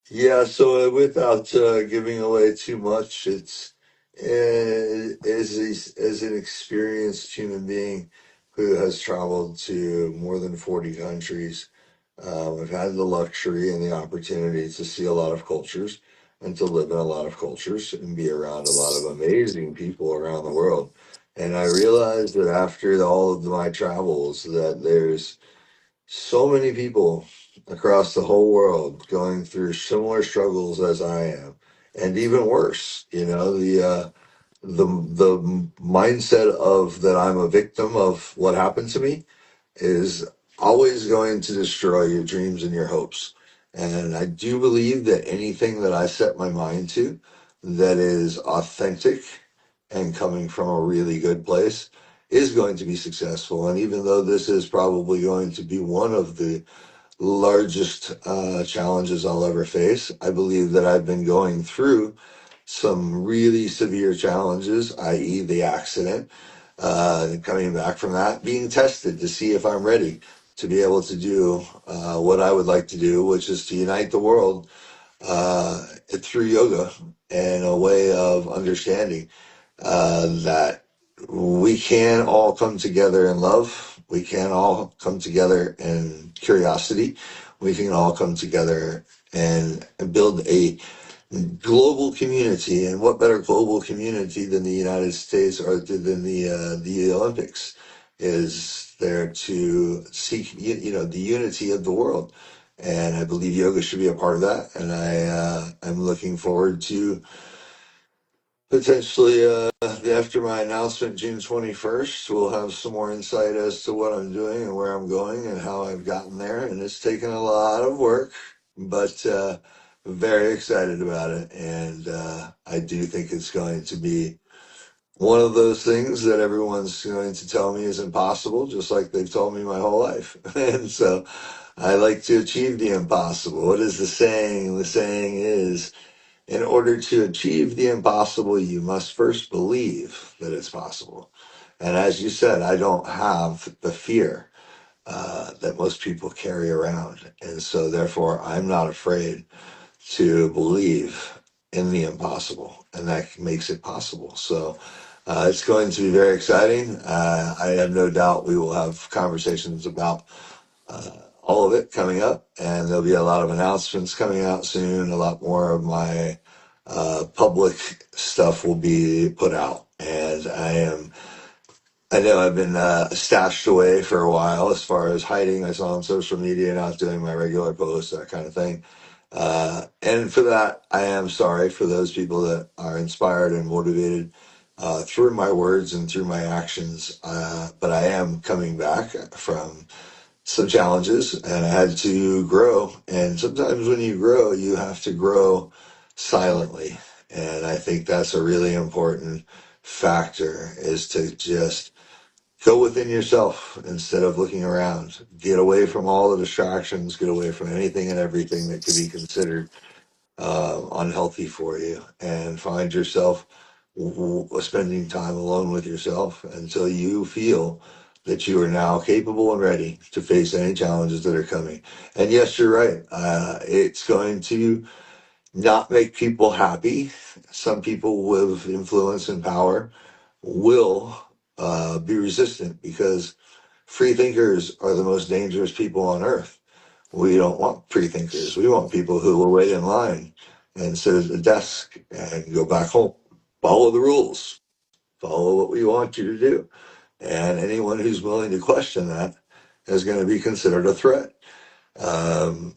Yeah, so without giving away too much, it's as an experienced human being who has traveled to more than 40 countries. I've had the luxury and the opportunity to see a lot of cultures and to live in a lot of cultures and be around a lot of amazing people around the world. And I realized that after all of my travels, that there's so many people across the whole world going through similar struggles as I am, and even worse. The mindset of that I'm a victim of what happened to me is always going to destroy your dreams and your hopes. And I do believe that anything that I set my mind to that is authentic and coming from a really good place is going to be successful. And even though this is probably going to be one of the largest challenges I'll ever face, I believe that I've been going through some really severe challenges, i.e., the accident, coming back from that, being tested to see if I'm ready to be able to do what I would like to do, which is to unite the world through yoga and a way of understanding that we can all come together in love. We can all come together in curiosity. We can all come together and build a global community. And what better global community than the United States or than the Olympics is there to seek, the unity of the world. And I believe yoga should be a part of that. And I'm looking forward to potentially, after my announcement June 21st, we'll have some more insight as to what I'm doing and where I'm going and how I've gotten there. And it's taken a lot of work, but very excited about it. And I do think it's going to be one of those things that everyone's going to tell me is impossible, just like they've told me my whole life. And so I like to achieve the impossible. What is the saying? The saying is, in order to achieve the impossible, you must first believe that it's possible. And as you said, I don't have the fear that most people carry around. And so, therefore, I'm not afraid to believe in the impossible. And that makes it possible. So, It's going to be very exciting. I have no doubt we will have conversations about all of it coming up, and there'll be a lot of announcements coming out soon. A lot more of my public stuff will be put out, and I know I've been stashed away for a while as far as hiding myself on social media, not doing my regular posts, that kind of thing. And for that, I am sorry for those people that are inspired and motivated through my words and through my actions. But I am coming back from some challenges and I had to grow. And sometimes when you grow, you have to grow silently. And I think that's a really important factor is to just go within yourself instead of looking around. Get away from all the distractions, get away from anything and everything that could be considered unhealthy for you, and find yourself spending time alone with yourself until you feel that you are now capable and ready to face any challenges that are coming. And yes, you're right. It's going to not make people happy. Some people with influence and power will be resistant because free thinkers are the most dangerous people on earth. We don't want free thinkers. We want people who will wait in line and sit at the desk and go back home. Follow the rules. Follow what we want you to do. And anyone who's willing to question that is going to be considered a threat. Um,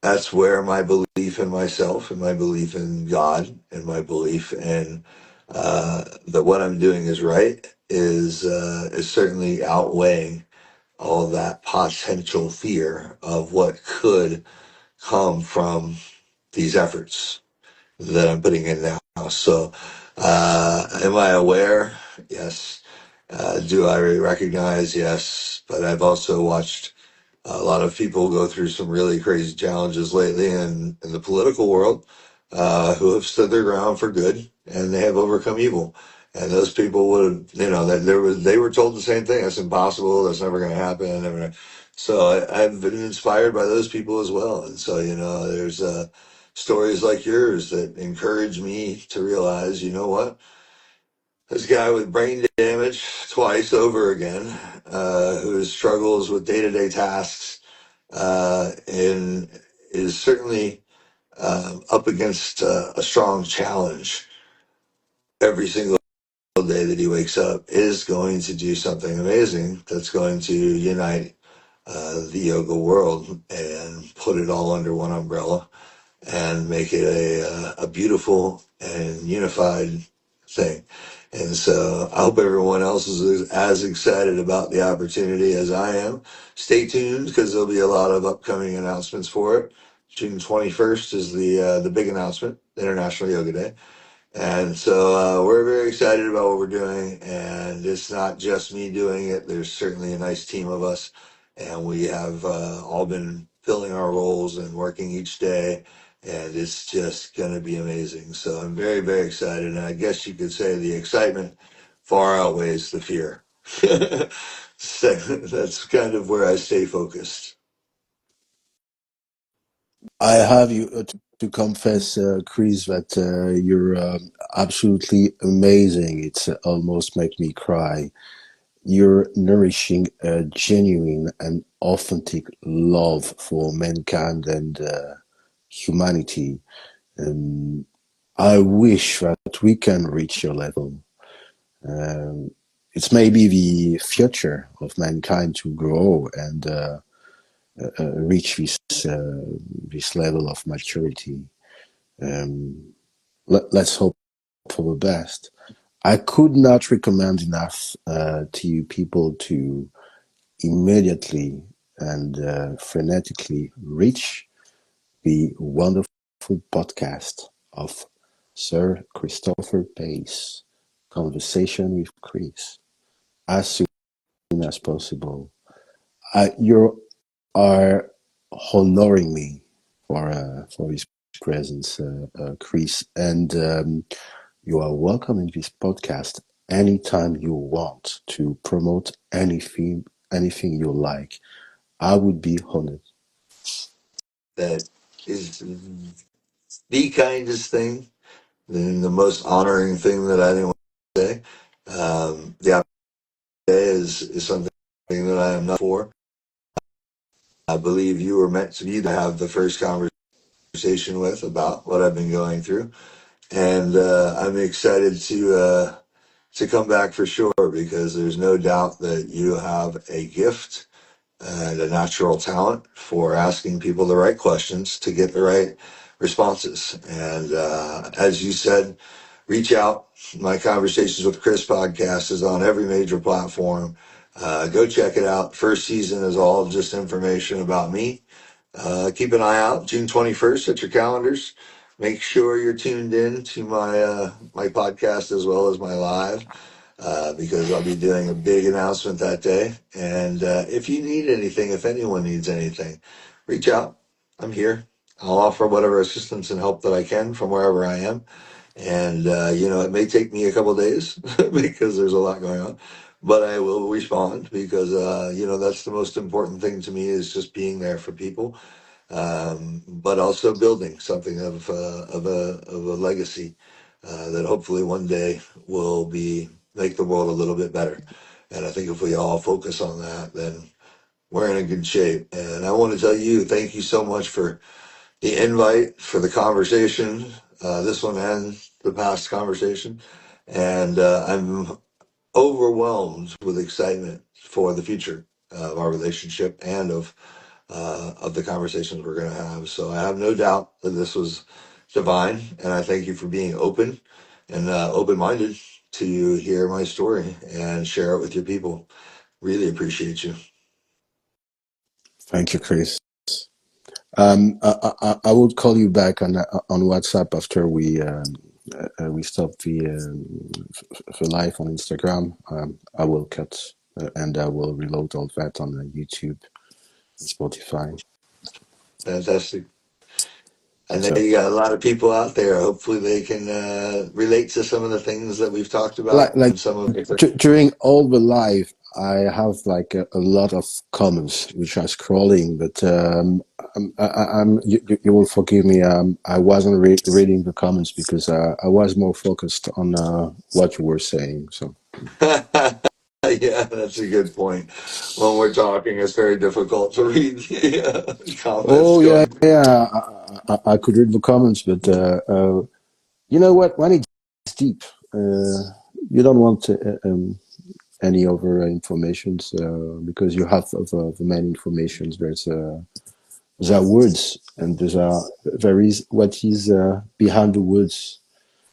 that's where my belief in myself and my belief in God and my belief in that what I'm doing is right is certainly outweighing all that potential fear of what could come from these efforts that I'm putting in now. So, am I aware? Yes. Do I recognize? Yes. But I've also watched a lot of people go through some really crazy challenges lately in the political world, who have stood their ground for good and they have overcome evil. And those people would have, that they were told the same thing. That's impossible. That's never going to happen. So I've been inspired by those people as well. And so, there's stories like yours that encourage me to realize, you know what? This guy with brain damage twice over again, who struggles with day-to-day tasks, and is certainly up against a strong challenge every single day that he wakes up, is going to do something amazing that's going to unite the yoga world and put it all under one umbrella and make it a beautiful and unified thing. And so I hope everyone else is as excited about the opportunity as I am. Stay tuned because there'll be a lot of upcoming announcements for it. June 21st is the big announcement, International Yoga Day. And so we're very excited about what we're doing, and it's not just me doing it. There's certainly a nice team of us, and we have all been filling our roles and working each day, and it's just going to be amazing. So I'm very, very excited, and I guess you could say the excitement far outweighs the fear. So that's kind of where I stay focused. I have you to confess, Kris, that you're absolutely amazing. It's almost make me cry. You're nourishing a genuine and authentic love for mankind and humanity. Um, I wish that we can reach your level. Um, it's maybe the future of mankind to grow and reach this level of maturity. Um, let's hope for the best. I could not recommend enough to you people to immediately and frenetically reach the wonderful podcast of Sir Kristopher Pace, Conversation with Kris, as soon as possible. You are honoring me for his presence, Kris, and you are welcome in this podcast anytime you want to promote anything you like. I would be honored. That is the kindest thing and the most honoring thing that anyone can say. The idea is something that I am not for. I believe you were meant to be to have the first conversation with about what I've been going through, and I'm excited to come back for sure because there's no doubt that you have a gift and a natural talent for asking people the right questions to get the right responses. And as you said, reach out. My Conversations with Kris podcast is on every major platform. Go check it out. First season is all just information about me. Keep an eye out, June 21st at your calendars. Make sure you're tuned in to my podcast as well as my live, because I'll be doing a big announcement that day. And if you need anything, if anyone needs anything, reach out. I'm here. I'll offer whatever assistance and help that I can from wherever I am. And it may take me a couple days because there's a lot going on, but I will respond because that's the most important thing to me is just being there for people, but also building something of a legacy that hopefully one day will be make the world a little bit better. And I think if we all focus on that, then we're in a good shape. And I want to tell you, thank you so much for the invite, for the conversation, this one and the past conversation. And I'm overwhelmed with excitement for the future of our relationship and of the conversations we're going to have. So I have no doubt that this was divine, and I thank you for being open and open-minded to hear my story and share it with your people. Really appreciate you. Thank you, Kris. I would call you back on WhatsApp after we stop the live on Instagram. I will cut and I will reload all that on YouTube and Spotify. Fantastic. I know So, you got a lot of people out there. Hopefully, they can relate to some of the things that we've talked about like and some of the. during all the live, I have like a lot of comments which are scrolling, but you will forgive me. I wasn't reading the comments because I was more focused on what you were saying. So. Yeah, that's a good point. When we're talking, it's very difficult to read the comments Oh yeah, going. yeah. I could read the comments, but you know what? When it's deep, you don't want any other information because you have the main information. There are words, and there is what is behind the words.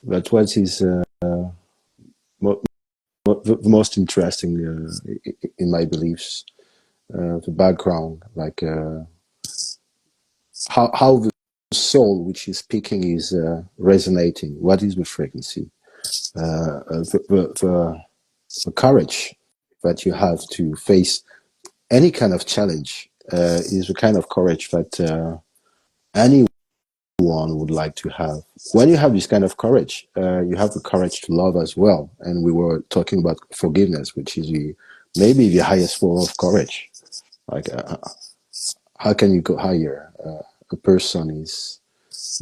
But what is mo- the most interesting in my beliefs, the background, like how the soul which is speaking is resonating. What is the frequency? The courage that you have to face any kind of challenge is the kind of courage that anyone would like to have. When you have this kind of courage, you have the courage to love as well. And we were talking about forgiveness, which is maybe the highest form of courage. Like, how can you go higher? A person is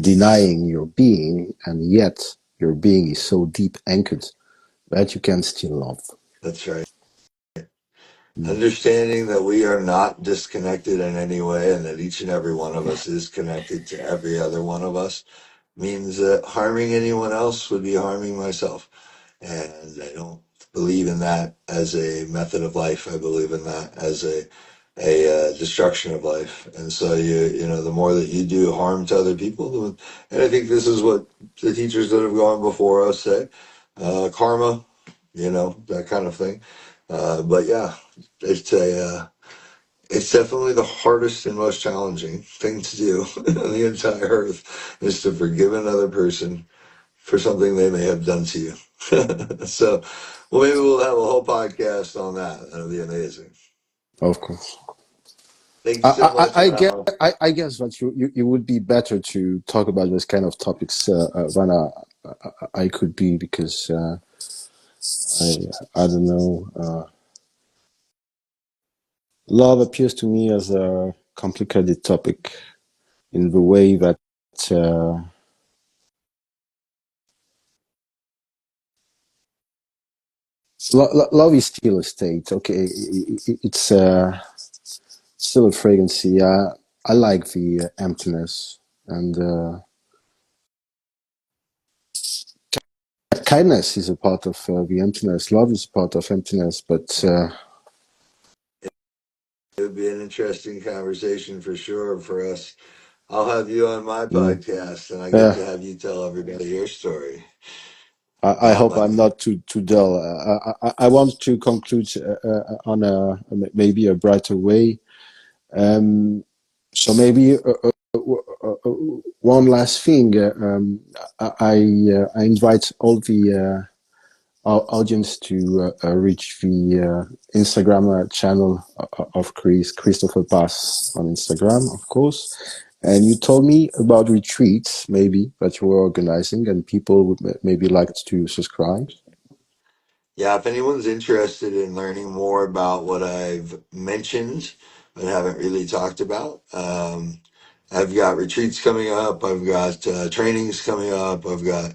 denying your being, and yet your being is so deep anchored that you can still love. That's right. Mm. Understanding that we are not disconnected in any way and that each and every one of us is connected to every other one of us means that harming anyone else would be harming myself. And I don't believe in that as a method of life. I believe in that as a destruction of life. And so the more that you do harm to other people, and I think this is what the teachers that have gone before us say, karma, that kind of thing. But yeah, it's it's definitely the hardest and most challenging thing to do on the entire earth is to forgive another person for something they may have done to you. So, well, maybe we'll have a whole podcast on that. That'll be amazing. Of course. Thank you so much, Al. I guess that you would be better to talk about this kind of topics than I could be because I don't know. Love appears to me as a complicated topic in the way that uh, Love is still a state. Okay, it's still a fragrance. I like the emptiness and kindness is a part of the emptiness. Love is a part of emptiness, but It would be an interesting conversation for sure for us. I'll have you on my mm, podcast, and I get uh, to have you tell everybody your story. I Um, hope I'm not too dull. I want to conclude on maybe a brighter way. Um, so maybe one last thing. I invite all the our audience to reach the Instagram channel of Kristopher Pace on Instagram, of course. And you told me about retreats, maybe that you were organizing, and people would maybe like to subscribe. Yeah, if anyone's interested in learning more about what I've mentioned but haven't really talked about, I've got retreats coming up. I've got trainings coming up. I've got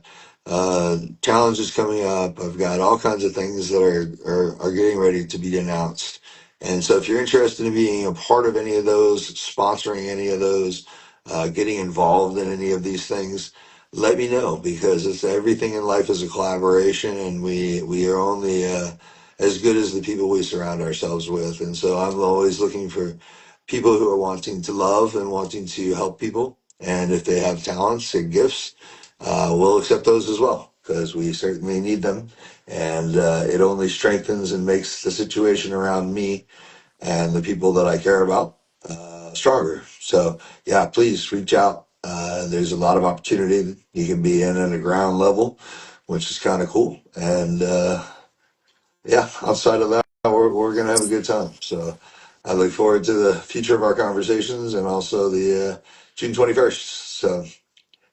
challenges coming up. I've got all kinds of things that are getting ready to be announced. And so if you're interested in being a part of any of those, sponsoring any of those, getting involved in any of these things, let me know, because it's everything in life is a collaboration, and we are only as good as the people we surround ourselves with. And so I'm always looking for people who are wanting to love and wanting to help people, and if they have talents and gifts, we'll accept those as well, because we certainly need them. And it only strengthens and makes the situation around me and the people that I care about stronger. So, yeah, please reach out. There's a lot of opportunity you can be in at a ground level, which is kind of cool. And yeah, outside of that, we're going to have a good time. So, I look forward to the future of our conversations, and also the June 21st. So,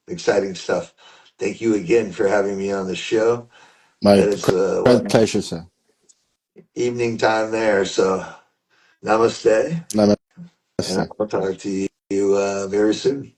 exciting stuff. Thank you again for having me on the show. My And it's what, pleasure, sir. evening time there. So, namaste. And Namaste. I'll talk to you very soon.